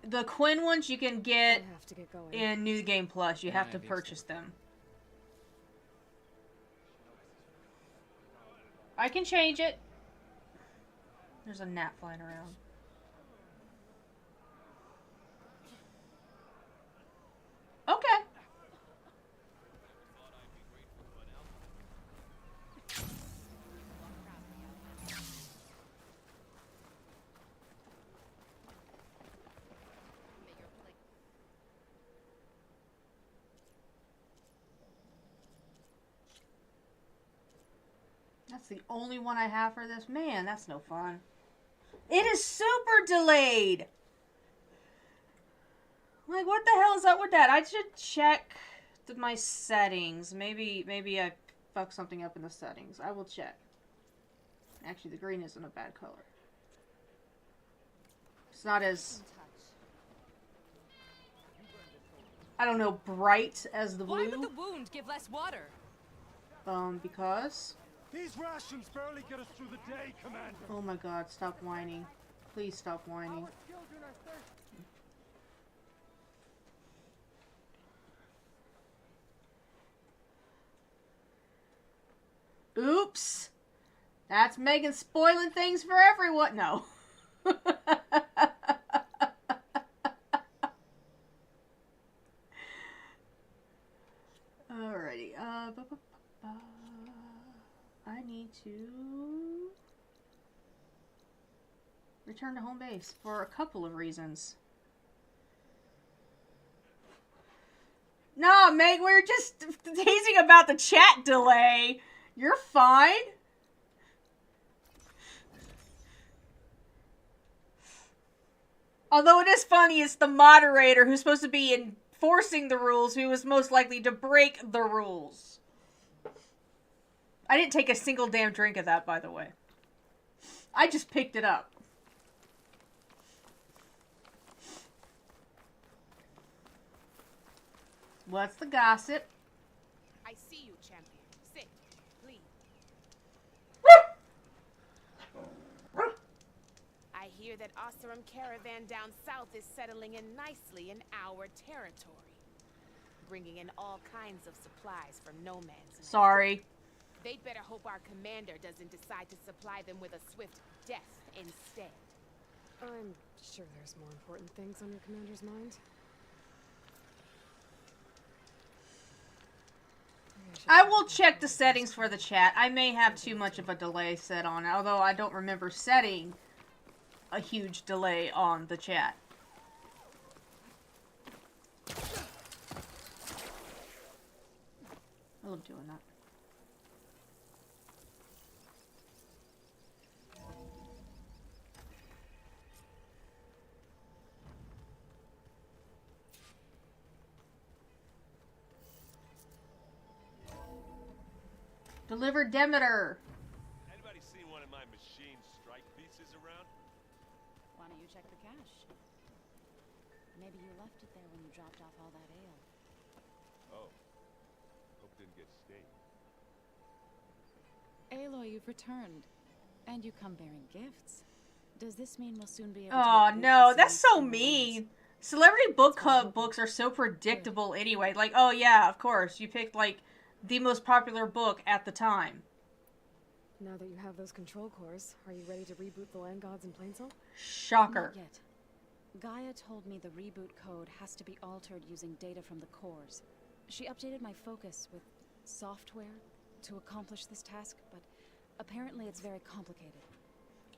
The Quinn ones you can get in New Game Plus. You have to purchase them. I can change it. There's a gnat flying around. Okay. That's the only one I have for this. Man, that's no fun. It is super delayed. Like, what the hell is up with that? I should check my settings. Maybe I fucked something up in the settings. I will check. Actually, the green isn't a bad color. It's not as, I don't know, bright as the blue. Why would the wound give less water? Because... These rations barely get us through the day, Commander. Oh my god, stop whining. Please stop whining. Oops! That's Megan spoiling things for everyone. No. Alrighty. I need to return to home base for a couple of reasons. No, Meg, we were just teasing about the chat delay. You're fine. Although it is funny, it's the moderator who's supposed to be enforcing the rules who was most likely to break the rules. I didn't take a single damn drink of that, by the way. I just picked it up. What's the gossip? I see you, champion. Sit, please. I hear that Oseram caravan down south is settling in nicely in our territory, bringing in all kinds of supplies from no man's land. Sorry. They'd better hope our commander doesn't decide to supply them with a swift death instead. I'm sure there's more important things on your commander's mind. I will check the settings for the chat. I may have too much of a delay set on it, although I don't remember setting a huge delay on the chat. I love doing that. Deliver Demeter. Anybody seen one of my machine strike pieces around? Why don't you check the cache? Maybe you left it there when you dropped off all that ale. Oh. Hope it didn't get stained. Aloy, you've returned. And you come bearing gifts. Does this mean we'll soon be able to... Oh, no, that's so mean. Celebrity book club books are so predictable anyway. Like, oh yeah, of course, you picked, like, the most popular book at the time. Now that you have those control cores, are you ready to reboot the Land Gods in Plainsong? Shocker. Not yet. Gaia told me the reboot code has to be altered using data from the cores. She updated my focus with software to accomplish this task, but apparently it's very complicated.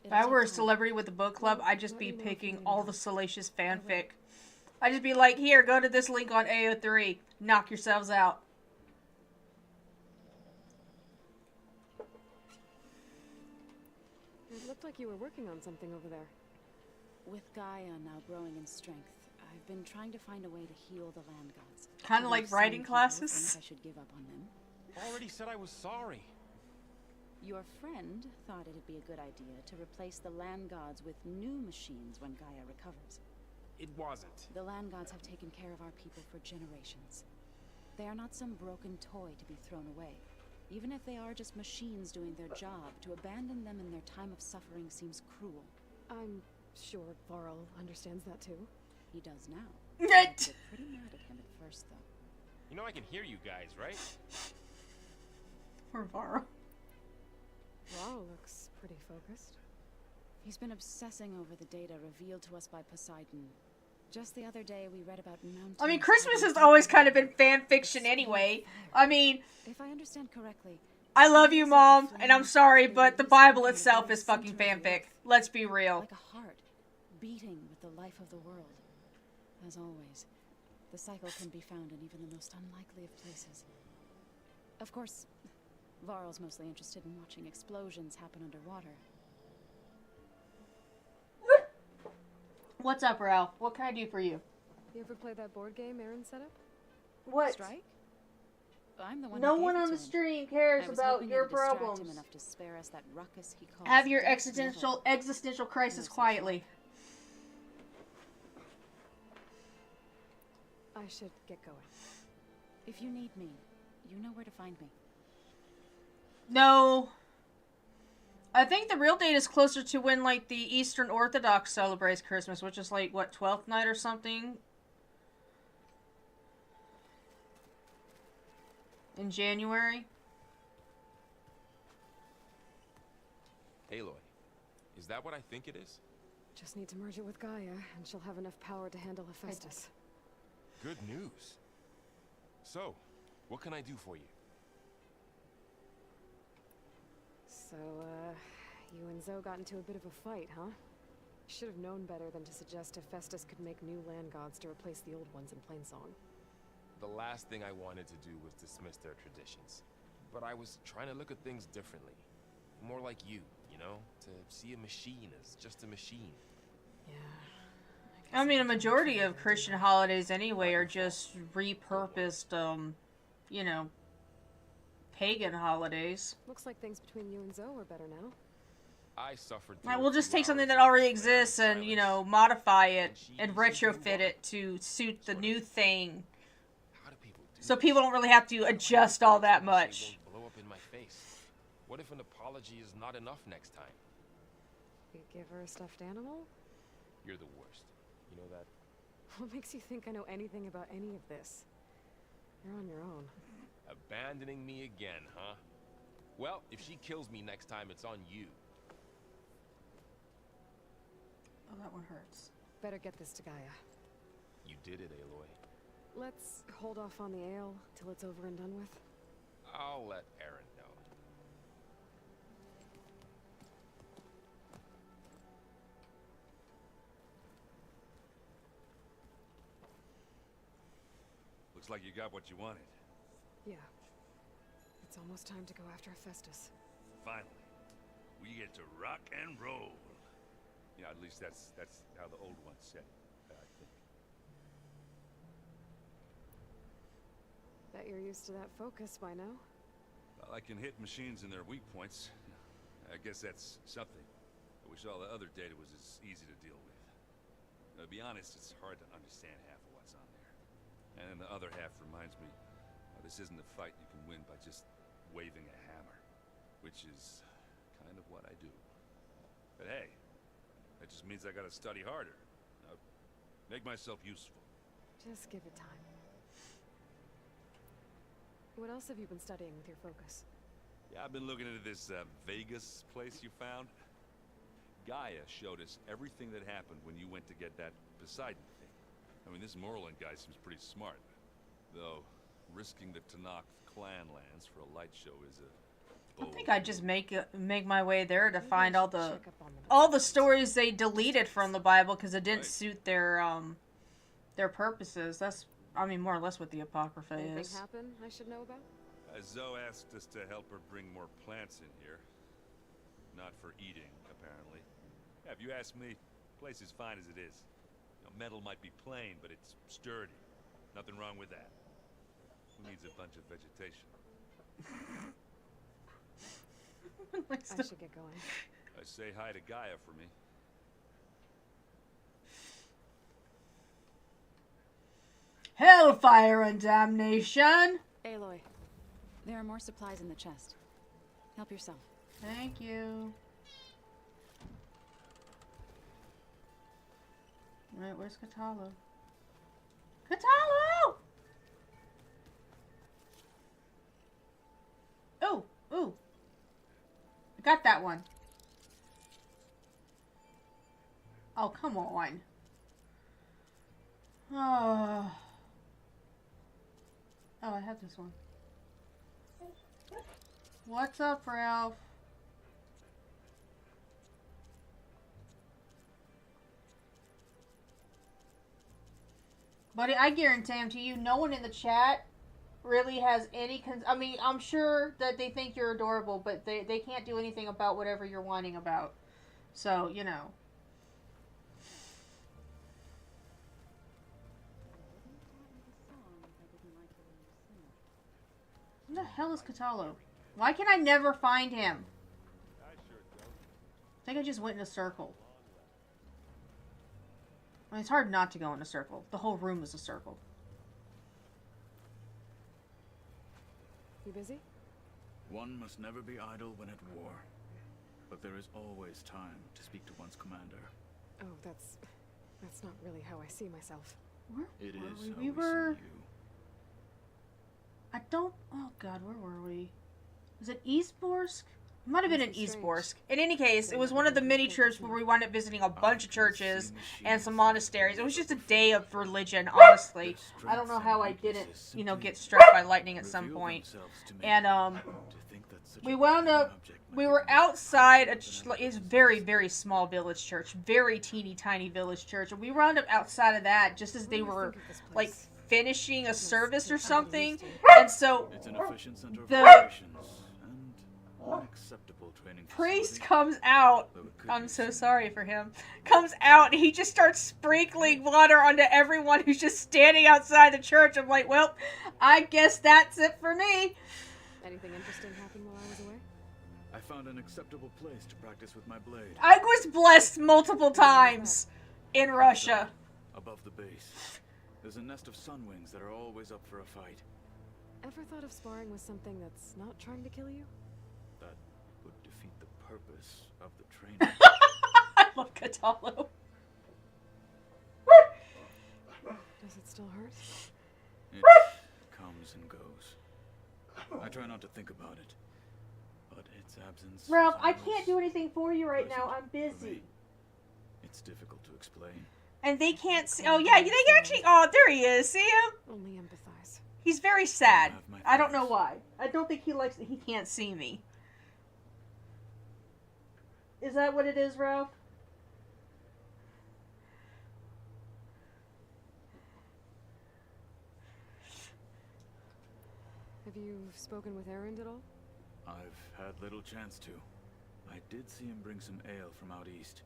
If I were a celebrity with a book club, I'd just be picking all the salacious fanfic. I'd just be like, here, go to this link on AO3. Knock yourselves out. It looked like you were working on something over there. With Gaia now growing in strength, I've been trying to find a way to heal the Land Gods. Kind of like writing classes. I should give up on them. Already said I was sorry. Your friend thought it'd be a good idea to replace the Land Gods with new machines when Gaia recovers. It wasn't. The Land Gods have taken care of our people for generations. They are not some broken toy to be thrown away. Even if they are just machines doing their job, to abandon them in their time of suffering seems cruel. I'm sure Varl understands that too. He does now. Right. Pretty mad at him at first, though. You know I can hear you guys, right? Poor Varl. Varl looks pretty focused. He's been obsessing over the data revealed to us by Poseidon. Just the other day, we read about mountains. I mean, Christmas has always kind of been fan fiction anyway. I mean, if I understand correctly, I love you, Mom, and I'm sorry, but the Bible itself is fucking fanfic. Let's be real. Like a heart, beating with the life of the world. As always, the cycle can be found in even the most unlikely of places. Of course, Varl's mostly interested in watching explosions happen underwater. What's up, Ralph? What can I do for you? You ever play that board game Aaron set up? What? Strike? I'm the one No who one gave it on to the him. stream cares I was about hoping your to distract problems. him enough to spare us that ruckus he calls Have your Death's Metal. existential crisis quietly. I should get going. If you need me, you know where to find me. No. I think the real date is closer to when, like, the Eastern Orthodox celebrates Christmas, which is, like, what, 12th night or something? In January? Aloy, is that what I think it is? Just need to merge it with Gaia, and she'll have enough power to handle Hephaestus. Good news. So, what can I do for you? So, you and Zoe got into a bit of a fight, huh? Should have known better than to suggest Hephaestus could make new Land Gods to replace the old ones in Plainsong. the last thing I wanted to do was dismiss their traditions. But I was trying to look at things differently. More like you know? To see a machine as just a machine. Yeah. I mean, a majority of Christian holidays anyway are just repurposed, you know, pagan holidays. Looks like things between you and Zoe are better now. I suffered. Like, we'll just take something that already exists and, you know, modify it and retrofit it to suit the new thing. So people don't really have to adjust all that much. Blow up in my face. What if an apology is not enough next time? You give her a stuffed animal? You're the worst. You know that? What makes you think I know anything about any of this? You're on your own. Abandoning me again, huh? Well, if she kills me next time, it's on you. Oh, that one hurts. Better get this to Gaia. You did it, Aloy. Let's hold off on the ale till it's over and done with. I'll let Aaron know. Looks like you got what you wanted. Yeah. It's almost time to go after Hephaestus. Finally. We get to rock and roll. Yeah, at least that's how the old one said it, I think. Bet you're used to that focus by now. Well, I can hit machines in their weak points. I guess that's something. I wish all the other data was as easy to deal with. To be honest, it's hard to understand half of what's on there. And the other half reminds me, this isn't a fight you can win by just waving a hammer. Which is kind of what I do. But hey, that just means I gotta study harder. Make myself useful. Just give it time. What else have you been studying with your focus? Yeah, I've been looking into this Vegas place you found. Gaia showed us everything that happened when you went to get that Poseidon thing. I mean, this Morlun guy seems pretty smart. Though, risking the Tanakh clan lands for a light show is a bold... I think I'd just make my way there to find all the stories they deleted from the Bible because it didn't suit their purposes. That's, I mean, more or less what the Apocrypha Anything is. happen I should know about? Zoe asked us to help her bring more plants in here. Not for eating, apparently. Yeah, if you ask me, the place is fine as it is. You know, metal might be plain, but it's sturdy. Nothing wrong with that. Who needs a bunch of vegetation? I should get going. Say hi to Gaia for me. Hellfire and damnation! Aloy. There are more supplies in the chest. Help yourself. Thank you. Right, where's Kotallo? Kotallo! Ooh, ooh. I got that one. Oh, come on. Oh. Oh, I have this one. What's up, Ralph? Buddy, I guarantee you, no one in the chat really has any... I mean, I'm sure that they think you're adorable, but they can't do anything about whatever you're whining about. So, you know. Who the hell is Kotallo? Why can I never find him? I think I just went in a circle. I mean, it's hard not to go in a circle. The whole room is a circle. You busy? One must never be idle when at war. But there is always time to speak to one's commander. Oh, that's not really how I see myself. Where It were is we? how We we were... see you. I don't... Oh, God, where were we? Was it Eastborsk? It might have been in Eastborsk. In any case, it was one of the mini trips where we wound up visiting a bunch of churches and some monasteries. It was just a day of religion, honestly. I don't know how I didn't, you know, get struck by lightning at some point. And, we wound up... We were outside it's very, very small village church. Very teeny tiny village church. And we wound up outside of that just as they were, like, finishing a service or something, and so It's an efficient center of the operations and an acceptable training priest facility. comes out. Though it could I'm be so seen. sorry for him. Comes out and he just starts sprinkling water onto everyone who's just standing outside the church. I'm like, well, I guess that's it for me. Anything interesting happened while I was away? I found an acceptable place to practice with my blade. I was blessed multiple times in Russia. Above the base, there's a nest of sunwings that are always up for a fight. Ever thought of sparring with something that's not trying to kill you? That would defeat the purpose of the training. I love Katalo. Does it still hurt? It comes and goes. I try not to think about it, but its absence. Ralph, is I always can't do anything for you right now. present I'm for busy. me. It's difficult to explain. And they can't see. Oh, yeah, they actually. Oh, there he is. See him? Only empathize. He's very sad. have my I don't know why. I don't think he likes that he can't see me. Is that what it is, Ralph? Have you spoken with Erend at all? I've had little chance to. I did see him bring some ale from out east.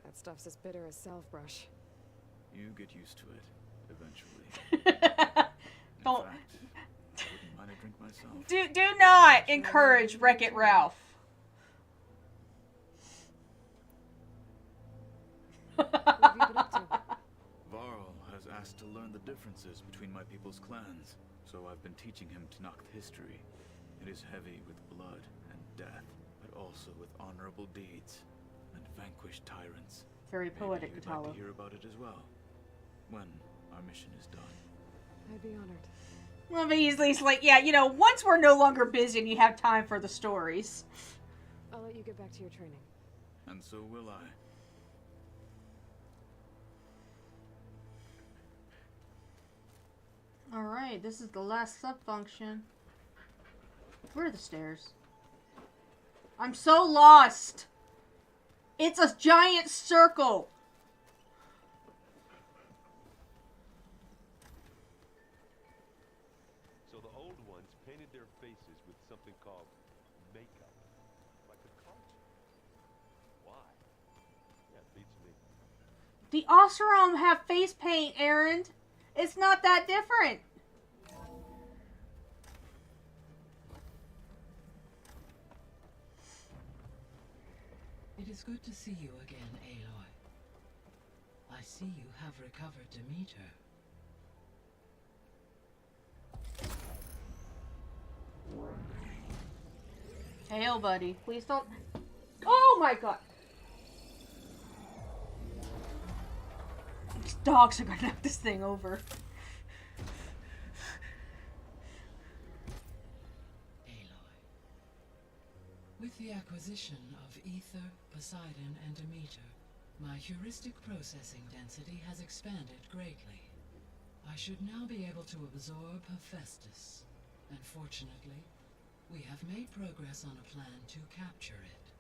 That stuff's as bitter as salve-brush. You get used to it, eventually. Don't. In fact, I wouldn't mind a drink myself. Do not encourage Wreck-It Ralph. What have you been up to? Varl has asked to learn the differences between my people's clans, so I've been teaching him Tenakth history. It is heavy with blood and death, but also with honorable deeds and vanquished tyrants. Very poetic, Maybe you'd like Katalo. to hear about it as well, when our mission is done. I'd be honored. Well, but he's like, yeah, you know, once we're no longer busy and you have time for the stories. I'll let you get back to your training. And so will I. Alright, this is the last sub-function. Where are the stairs? I'm so lost! It's a giant circle! So the old ones painted their faces with something called makeup. Like a cartoon. Why? Yeah, it beats me. The Oseram have face paint, Erend. It's not that different. It is good to see you again, Aloy. I see you have recovered Demeter. Hail, buddy. Please don't... Oh my god! These dogs are gonna knock this thing over. With the acquisition of Ether, Poseidon, and Demeter, my heuristic processing density has expanded greatly. I should now be able to absorb Hephaestus, and fortunately, we have made progress on a plan to capture it.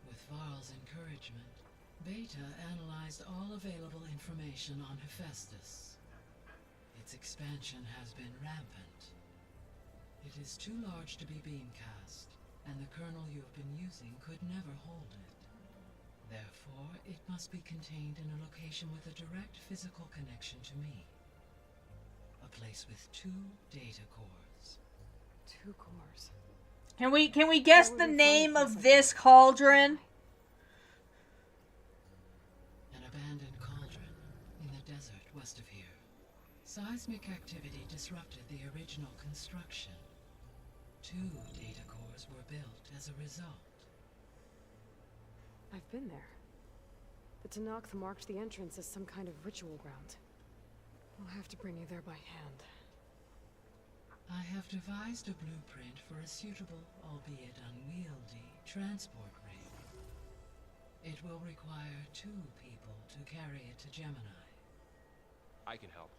With Varl's encouragement, Beta analyzed all available information on Hephaestus. Its expansion has been rampant. It is too large to be beamcast, and the kernel you have been using could never hold it. Therefore, it must be contained in a location with a direct physical connection to me. A place with 2 data cores. 2 cores. Can we guess the name of this cauldron? An abandoned cauldron in the desert west of here. Seismic activity disrupted the original construction. 2 data cores were built as a result. I've been there. The Tenakth marked the entrance as some kind of ritual ground. I'll have to bring you there by hand. I have devised a blueprint for a suitable, albeit unwieldy, transport ring. It will require 2 people to carry it to Gemini. I can help.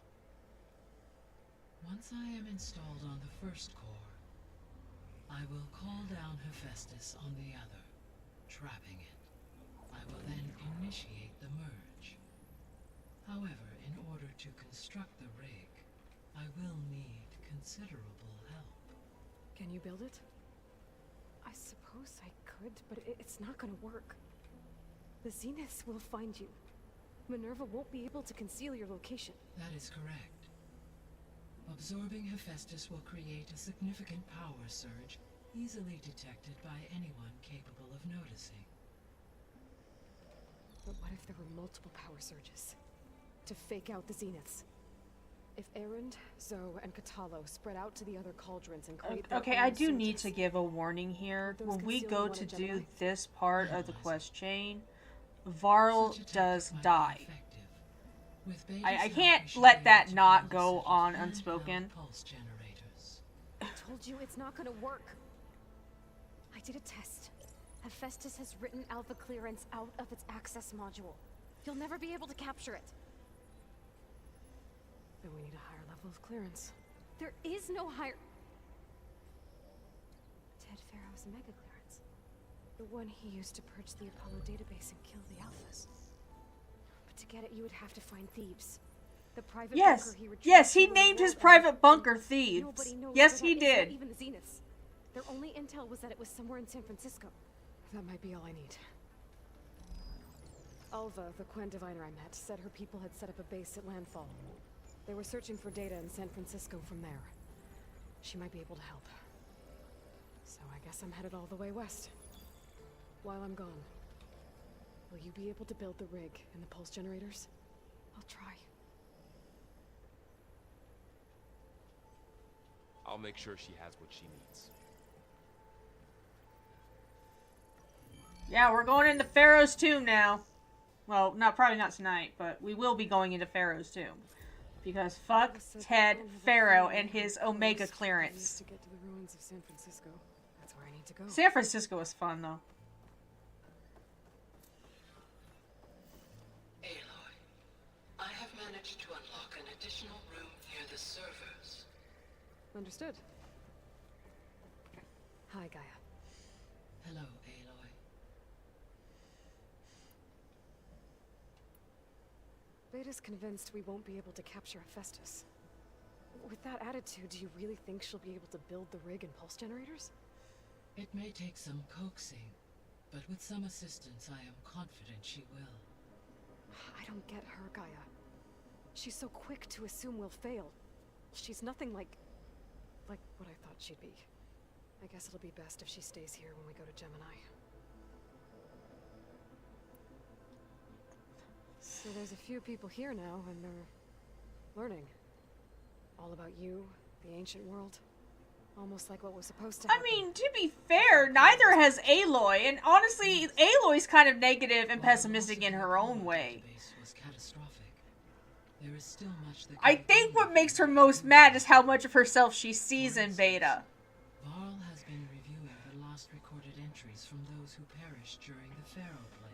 Once I am installed on the first core, I will call down Hephaestus on the other, trapping it. To construct the rig, I will need considerable help. Can you build it? I suppose I could, but it's not gonna work. The Zeniths will find you. Minerva won't be able to conceal your location. That is correct. Absorbing Hephaestus will create a significant power surge, easily detected by anyone capable of noticing. But what if there were multiple power surges? To fake out the Zeniths? If Erend, Zoe, and Katalo spread out to the other cauldrons and create their Okay, own I do surges, need to give a warning here. those When we concealing go one to at do Gemini? this part of the quest chain, Varl does die. I can't let that not go on unspoken. I told you it's not gonna work. I did a test. Hephaestus has written Alpha Clearance out of its access module. You'll never be able to capture it. Then we need a higher level of clearance. There is no higher... Ted Pharaoh's mega clearance. The one he used to purge the Apollo database and kill the Alphas. But to get it, you would have to find Thebes. The private bunker he retrieved Yes, he from the named his world private end. bunker Thebes. Nobody knows Yes, where he that is, not did. even the Zeniths. Their only intel was that it was somewhere in San Francisco. That might be all I need. Alva, the Quen diviner I met, said her people had set up a base at Landfall. They were searching for data in San Francisco from there. She might be able to help. So I guess I'm headed all the way west. While I'm gone, will you be able to build the rig and the pulse generators? I'll try. I'll make sure she has what she needs. Yeah, we're going into Pharaoh's tomb now. Well, probably not tonight, but we will be going into Pharaoh's tomb. Because fuck Ted Pharaoh and his Omega clearance. To get to the ruins of San Francisco. That's where I need to go. San Francisco was fun, though. Aloy, I have managed to unlock an additional room near the servers. Understood. Hi, Gaia. Hello, Aloy. Beta's convinced we won't be able to capture Hephaestus. With that attitude, do you really think she'll be able to build the rig and pulse generators? It may take some coaxing, but with some assistance, I am confident she will. I don't get her, Gaia. She's so quick to assume we'll fail. She's nothing like what I thought she'd be. I guess it'll be best if she stays here when we go to Gemini. So there's a few people here now, and they're learning. All about you, the ancient world. Almost like what was supposed to happen. I mean, to be fair, neither has Aloy, and honestly, Aloy's kind of negative and pessimistic in her own way. Was catastrophic. There is still much that I think what makes her most mad is how much of herself she sees in Beta. Varl has been reviewing the last recorded entries from those who perished during the Pharaoh Plague.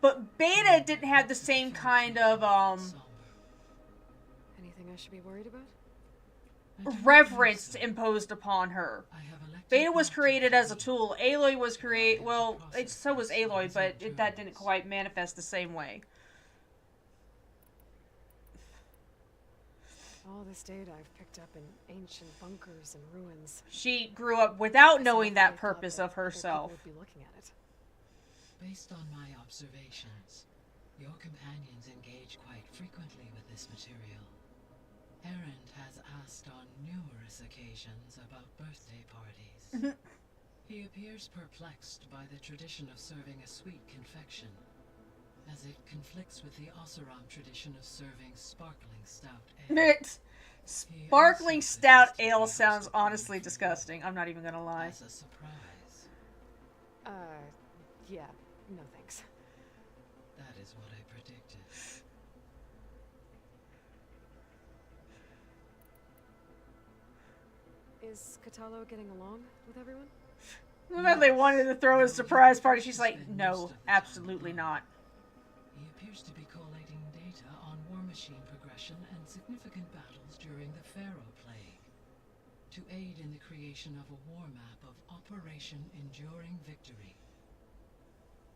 But Beta didn't have the same kind of, Anything I should be worried about? reverence imposed upon her. Beta was created as a tool. Aloy was so was Aloy, but that didn't quite manifest the same way. All this data I've picked up in ancient bunkers and ruins. She grew up without knowing that purpose of herself. Would be looking at it. Based on my observations, your companions engage quite frequently with this material. Erend has asked on numerous occasions about birthday parties. He appears perplexed by the tradition of serving a sweet confection, as it conflicts with the Oseram tradition of serving sparkling stout ale. Sparkling stout ale sounds honestly disgusting. I'm not even gonna lie. As a surprise. Yeah, no thanks. That is what I predicted. Is Katalo getting along with everyone? When they wanted to throw a surprise party, she's like, no, absolutely not. He appears to be collating data on war machine progression and significant battles during the Pharaoh Plague, to aid in the creation of a war map of Operation Enduring Victory.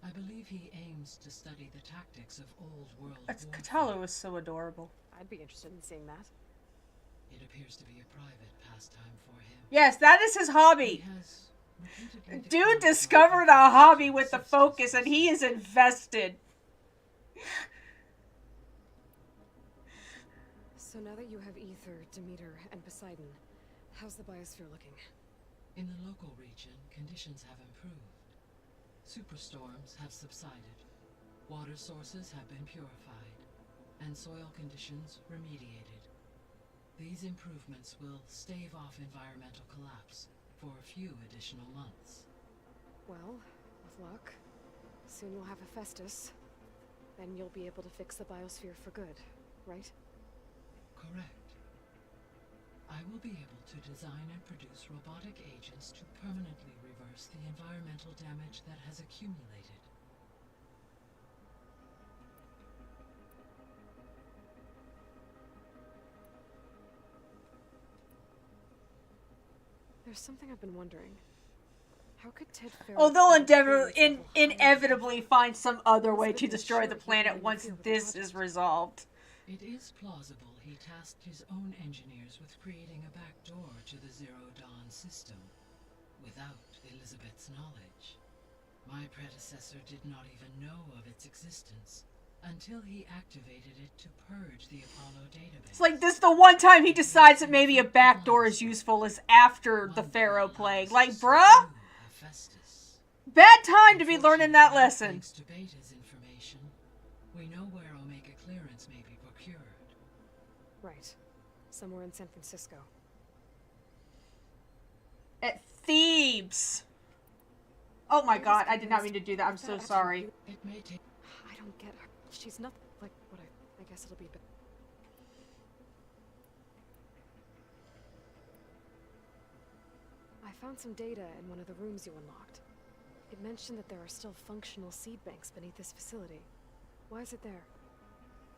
I believe he aims to study the tactics of old world That's warfare. Katalo was so adorable. I'd be interested in seeing that. It appears to be a private pastime for him. Yes, that is his hobby. He has repeatedly Dude discovered a hobby with the focus and he is invested. So now that you have Ether, Demeter, and Poseidon, how's the biosphere looking? In the local region, conditions have improved. Superstorms have subsided. Water sources have been purified, and soil conditions remediated. These improvements will stave off environmental collapse for a few additional months. Well, with luck, soon you'll have Hephaestus. Then you'll be able to fix the biosphere for good, right? Correct. I will be able to design and produce robotic agents to permanently reverse the environmental damage that has accumulated. There's something I've been wondering. How could Ted Farrow... Oh, they'll inevitably find some other way to destroy the planet once this is resolved. It is plausible he tasked his own engineers with creating a back door to the Zero Dawn system, without Elizabeth's knowledge. My predecessor did not even know of its existence, until he activated it to purge the Apollo database. It's like this the one time he decides that maybe a backdoor is useful is after the Pharaoh plague. Like, bruh? Bad time to be learning that lesson. Thanks to Beta's information, we know where Omega clearance may be procured. Right. Somewhere in San Francisco. At Thebes. Oh my god, I did not mean to do that. I'm so sorry. It may take... I don't get her. She's not like what I guess it'll be. I found some data in one of the rooms you unlocked. It mentioned that there are still functional seed banks beneath this facility. Why is it there?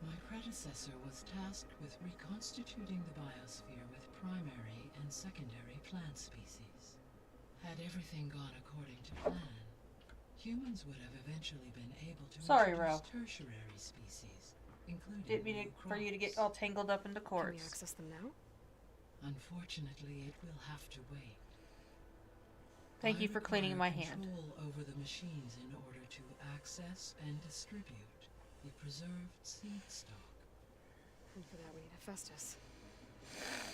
My predecessor was tasked with reconstituting the biosphere with primary and secondary plant species. Had everything gone according to plan, humans would have eventually been able to introduce tertiary species, including Didn't mean for you to get all tangled up into Can cords. we access them now? Unfortunately, it will have to wait. Thank you for cleaning my hand. Control over the machines in order to access and distribute the preserved seed stock. And for that we need Hephaestus.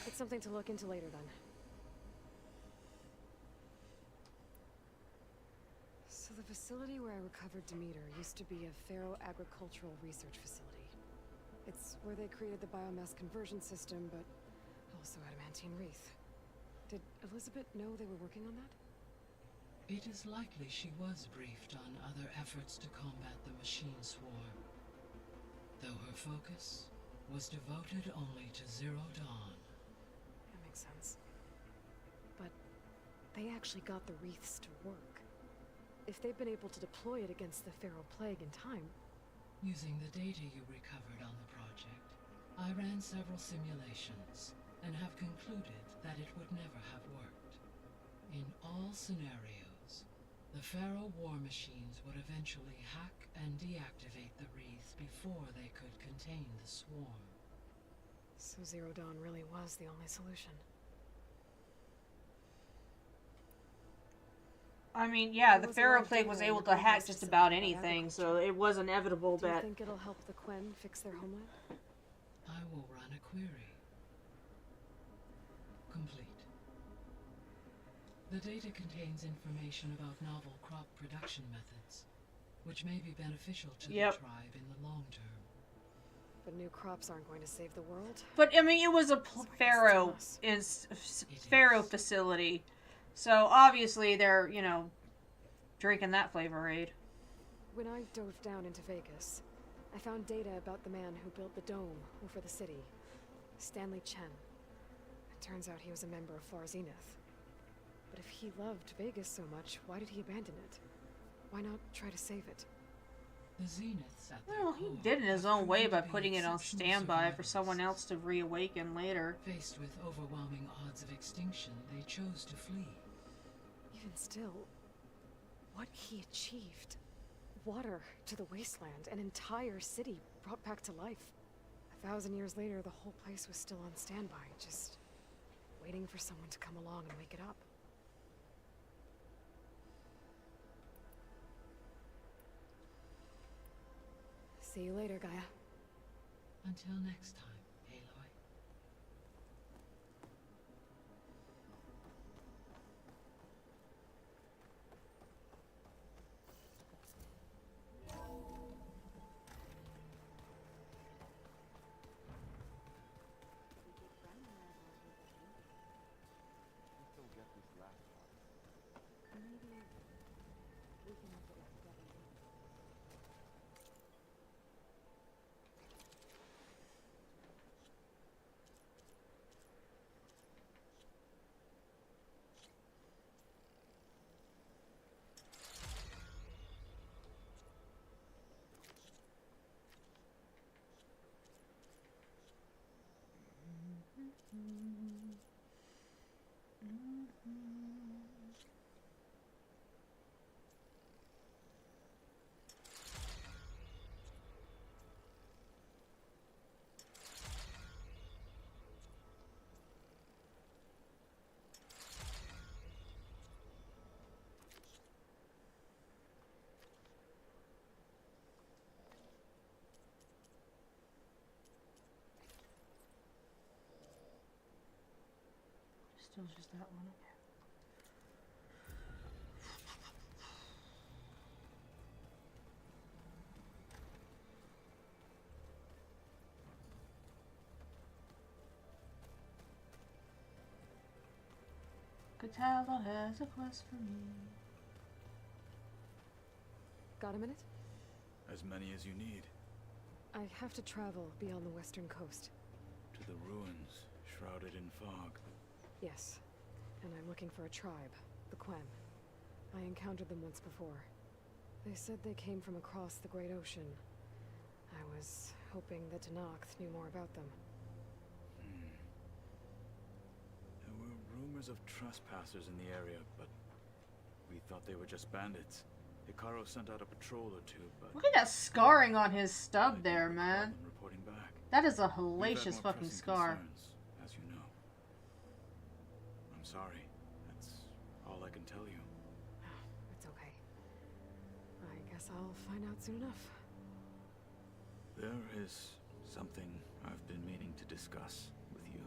It's something to look into later then. So the facility where I recovered Demeter used to be a Pharaoh agricultural research facility. It's where they created the biomass conversion system, but also adamantine wreath. Did Elizabeth know they were working on that? It is likely she was briefed on other efforts to combat the machine swarm, though her focus was devoted only to Zero Dawn. That makes sense. But they actually got the wreaths to work. If they've been able to deploy it against the Pharaoh plague in time... Using the data you recovered on the project, I ran several simulations and have concluded that it would never have worked. In all scenarios, the Pharaoh war machines would eventually hack and deactivate the wreath before they could contain the swarm. So Zero Dawn really was the only solution. I mean, yeah, the Pharaoh plague was able to hack just about anything, so it was inevitable Do you that... think it'll help the Quen fix their homeland? I will run a query. Complete. The data contains information about novel crop production methods, which may be beneficial to the tribe in the long term. But new crops aren't going to save the world. But, I mean, it was a Pharaoh facility. So, obviously, they're, you know, drinking that flavor aid. When I dove down into Vegas, I found data about the man who built the dome over the city, Stanley Chen. It turns out he was a member of Far Zenith. But if he loved Vegas so much, why did he abandon it? Why not try to save it? The Zeniths at Well, he did it his own way by putting it on standby for someone else to reawaken later. Faced with overwhelming odds of extinction, they chose to flee. Even still, what he achieved, Water to the wasteland, an entire city brought back to life. 1,000 years later, the whole place was still on standby, just waiting for someone to come along and wake it up. See you later, Gaia. Until next time, Aloy. Don't get this last part. Maybe we can look at it together. Still just that one. Katala has a quest for me. Got a minute? As many as you need. I have to travel beyond the western coast. To the ruins, shrouded in fog. Yes, and I'm looking for a tribe, the Quen. I encountered them once before. They said they came from across the Great Ocean. I was hoping that Tenakth knew more about them. There were rumors of trespassers in the area, but we thought they were just bandits. Hekarro sent out a patrol or two, but... Look at that scarring on his stub there, man. Reporting back. That is a hellacious fucking scar. Concerns, as you know. I'm sorry. That's all I can tell you. It's okay. I guess I'll find out soon enough. There is something I've been meaning to discuss with you.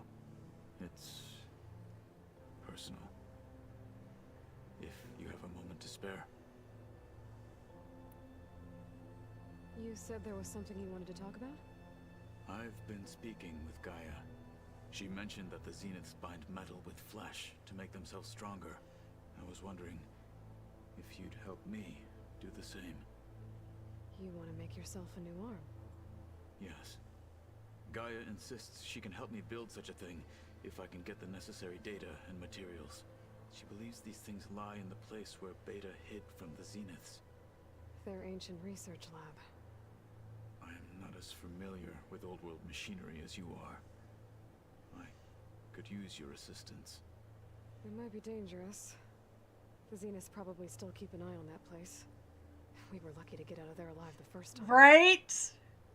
It's personal. If you have a moment to spare. You said there was something you wanted to talk about? I've been speaking with Gaia. She mentioned that the Zeniths bind metal with flesh to make themselves stronger. I was wondering if you'd help me do the same. You want to make yourself a new arm? Yes. Gaia insists she can help me build such a thing if I can get the necessary data and materials. She believes these things lie in the place where Beta hid from the Zeniths. Their ancient research lab. I am not as familiar with old world machinery as you are. I could use your assistance. It might be dangerous. The Zeniths probably still keep an eye on that place. We were lucky to get out of there alive the first time. Right?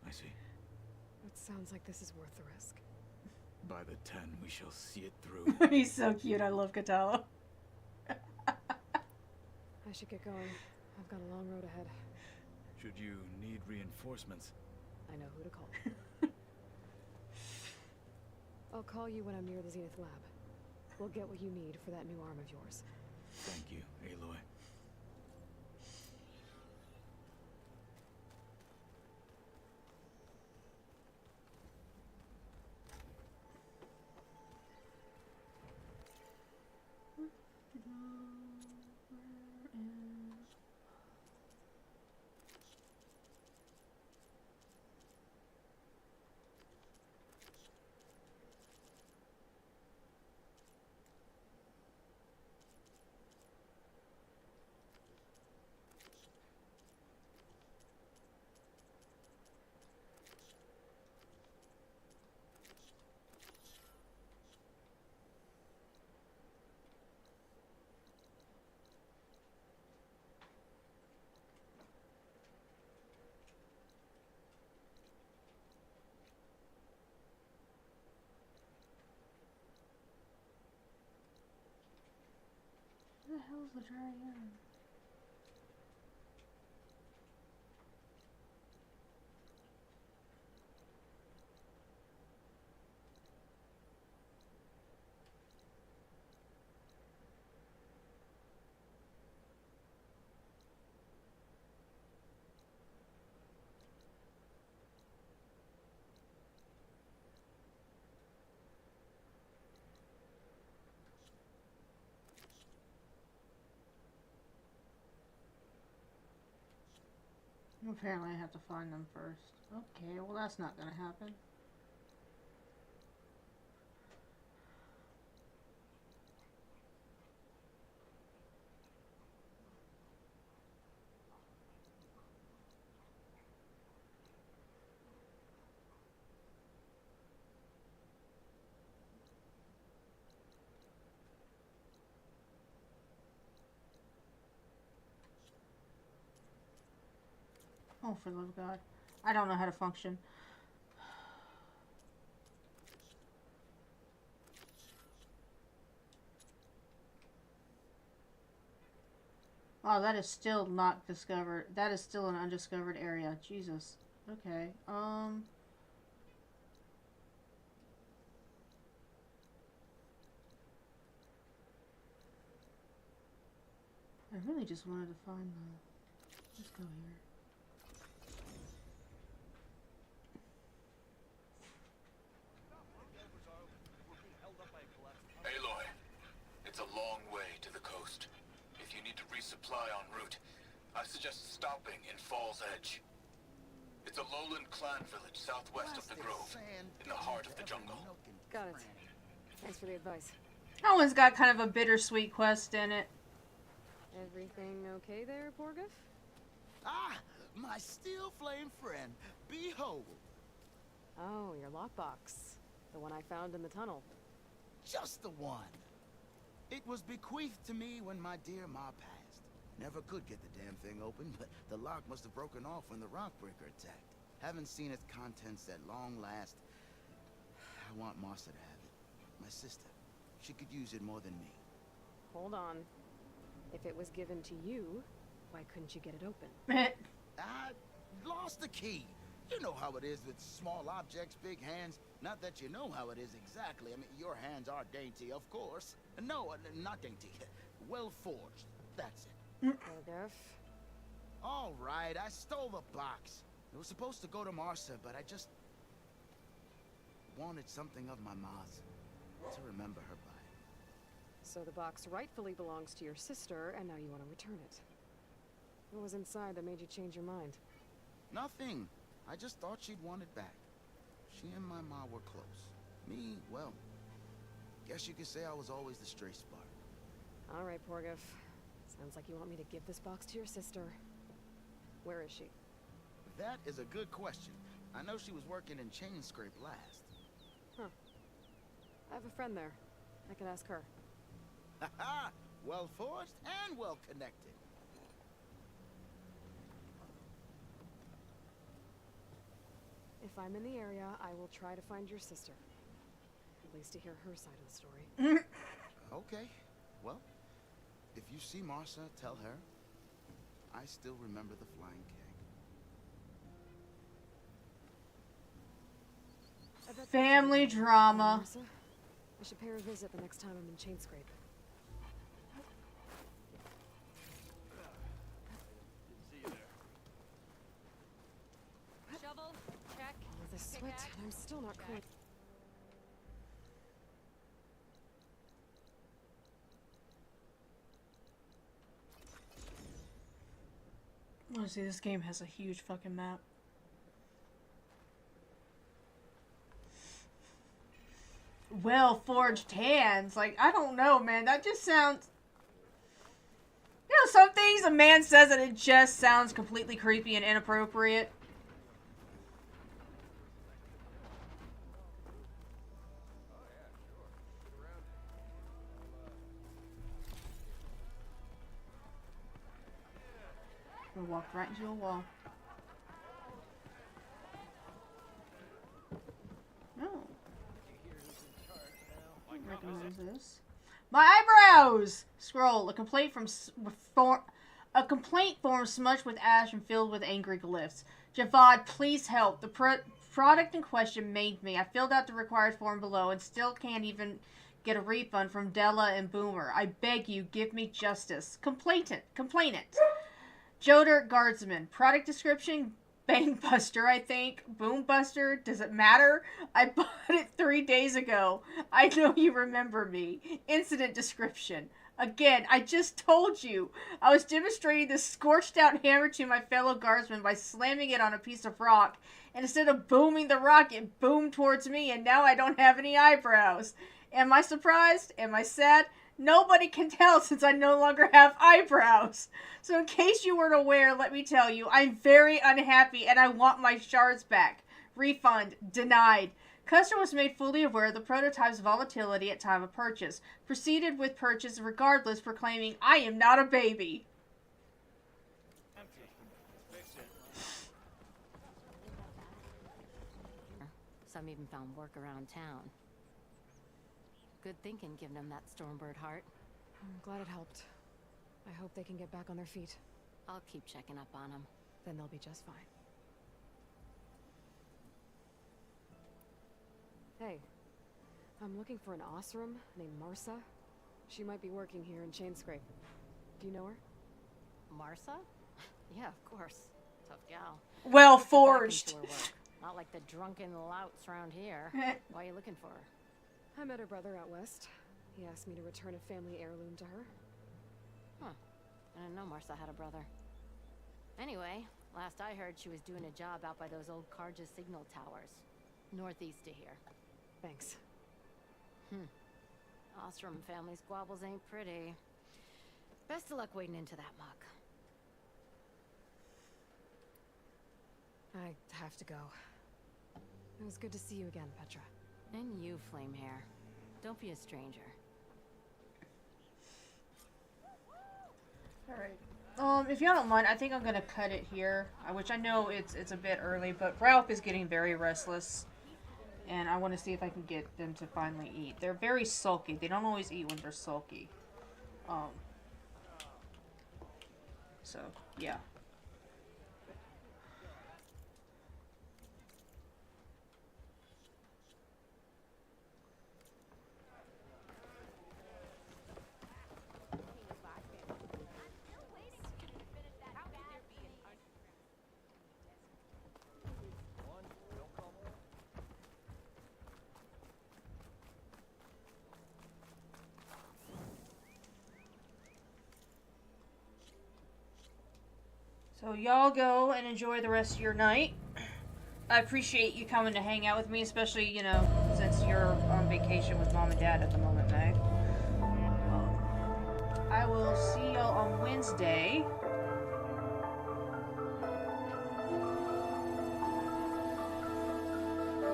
I see. It sounds like this is worth the risk. By the 10, we shall see it through. He's so cute. I love Katala. I should get going. I've got a long road ahead. Should you need reinforcements? I know who to call. I'll call you when I'm near the Zenith lab. We'll get what you need for that new arm of yours. Thank you, Aloy. hell's the dragon? Apparently I have to find them first. Okay, well that's not gonna happen. Oh, for the love of God. I don't know how to function. Oh, that is still not discovered. That is still an undiscovered area. Jesus. Okay. I really just wanted to find the... Let's go here. Aloy, it's a long way to the coast. If you need to resupply en route, I suggest stopping in Falls Edge. It's a lowland clan village southwest of the Grove, in the heart of the jungle. Got it. Thanks for the advice. That one's got kind of a bittersweet quest in it. Everything okay there, Porgif? Ah, my steel flame friend, behold. Oh, your lockbox. The one I found in the tunnel. Just the one. It was bequeathed to me when my dear ma passed. Never could get the damn thing open, but the lock must have broken off when the Rockbreaker attacked. Haven't seen its contents at long last. I want Martha to have it. My sister. She could use it more than me. Hold on. If it was given to you, why couldn't you get it open? I lost the key. You know how it is with small objects, big hands. Not that you know how it is exactly. I mean, your hands are dainty, of course. No, not dainty. Well forged. That's it. Porgif. All right, I stole the box. It was supposed to go to Martha, but I just wanted something of my ma's to remember her by. So the box rightfully belongs to your sister, and now you want to return it. What was inside that made you change your mind? Nothing. I just thought she'd want it back. She and my ma were close. Me, well, guess you could say I was always the stray spark. All right, Porgif. Sounds like you want me to give this box to your sister. Where is she? That is a good question. I know she was working in Chainscrape last. Huh. I have a friend there. I could ask her. Ha-ha! Well forged and well connected. If I'm in the area, I will try to find your sister. At least to hear her side of the story. Okay. Well, if you see Martha, tell her I still remember the flying keg. Family drama. Martha, I should pay her a visit the next time I'm in Chainscrape. Shovel, check. The sweat, I'm still not quite. Honestly, this game has a huge fucking map. Well-forged hands. Like, I don't know, man. That just sounds... You know, some things a man says and it just sounds completely creepy and inappropriate. We walked right into a wall. No. I don't recognize this. My eyebrows! Scroll. A complaint form smudged with ash and filled with angry glyphs. Javad, please help. The product in question made me. I filled out the required form below and still can't even get a refund from Della and Boomer. I beg you, give me justice. Complainant. Joder Guardsman. Product description, Bangbuster, I think. Boombuster, does it matter? I bought it 3 days ago. I know you remember me. Incident description. Again, I just told you. I was demonstrating this scorched out hammer to my fellow guardsman by slamming it on a piece of rock. And instead of booming the rock, it boomed towards me, and now I don't have any eyebrows. Am I surprised? Am I sad? Nobody can tell since I no longer have eyebrows. So in case you weren't aware, let me tell you, I'm very unhappy and I want my shards back. Refund denied. Customer was made fully aware of the prototype's volatility at time of purchase. Proceeded with purchase regardless, proclaiming, I am not a baby. Some even found work around town. Good thinking, giving them that Stormbird heart. I'm glad it helped. I hope they can get back on their feet. I'll keep checking up on them. Then they'll be just fine. Hey, I'm looking for an Osram named Marsa. She might be working here in Chainscrape. Do you know her? Marsa? Yeah, of course. Tough gal. Well forged. Not like the drunken louts around here. Why are you looking for her? I met her brother out west. He asked me to return a family heirloom to her. Huh. I didn't know Marsa had a brother. Anyway, last I heard she was doing a job out by those old Carja signal towers. Northeast of here. Thanks. Ostrom family squabbles ain't pretty. Best of luck wading into that muck. I have to go. It was good to see you again, Petra. And you, Flamehair. Don't be a stranger. Alright. If y'all don't mind, I think I'm gonna cut it here. Which I know it's a bit early, but Ralph is getting very restless. And I want to see if I can get them to finally eat. They're very sulky. They don't always eat when they're sulky. So, yeah. So y'all go and enjoy the rest of your night. I appreciate you coming to hang out with me, especially, you know, since you're on vacation with Mom and Dad at the moment, Meg. I will see y'all on Wednesday.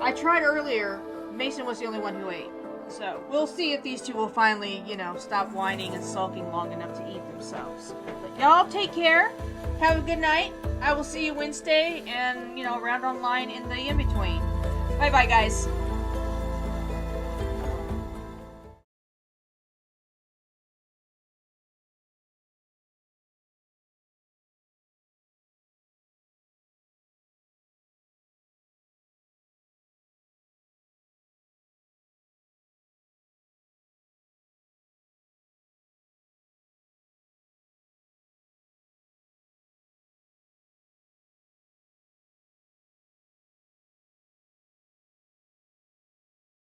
I tried earlier. Mason was the only one who ate. So, we'll see if these two will finally, you know, stop whining and sulking long enough to eat themselves. But y'all take care. Have a good night. I will see you Wednesday and, you know, around online in the in-between. Bye-bye, guys.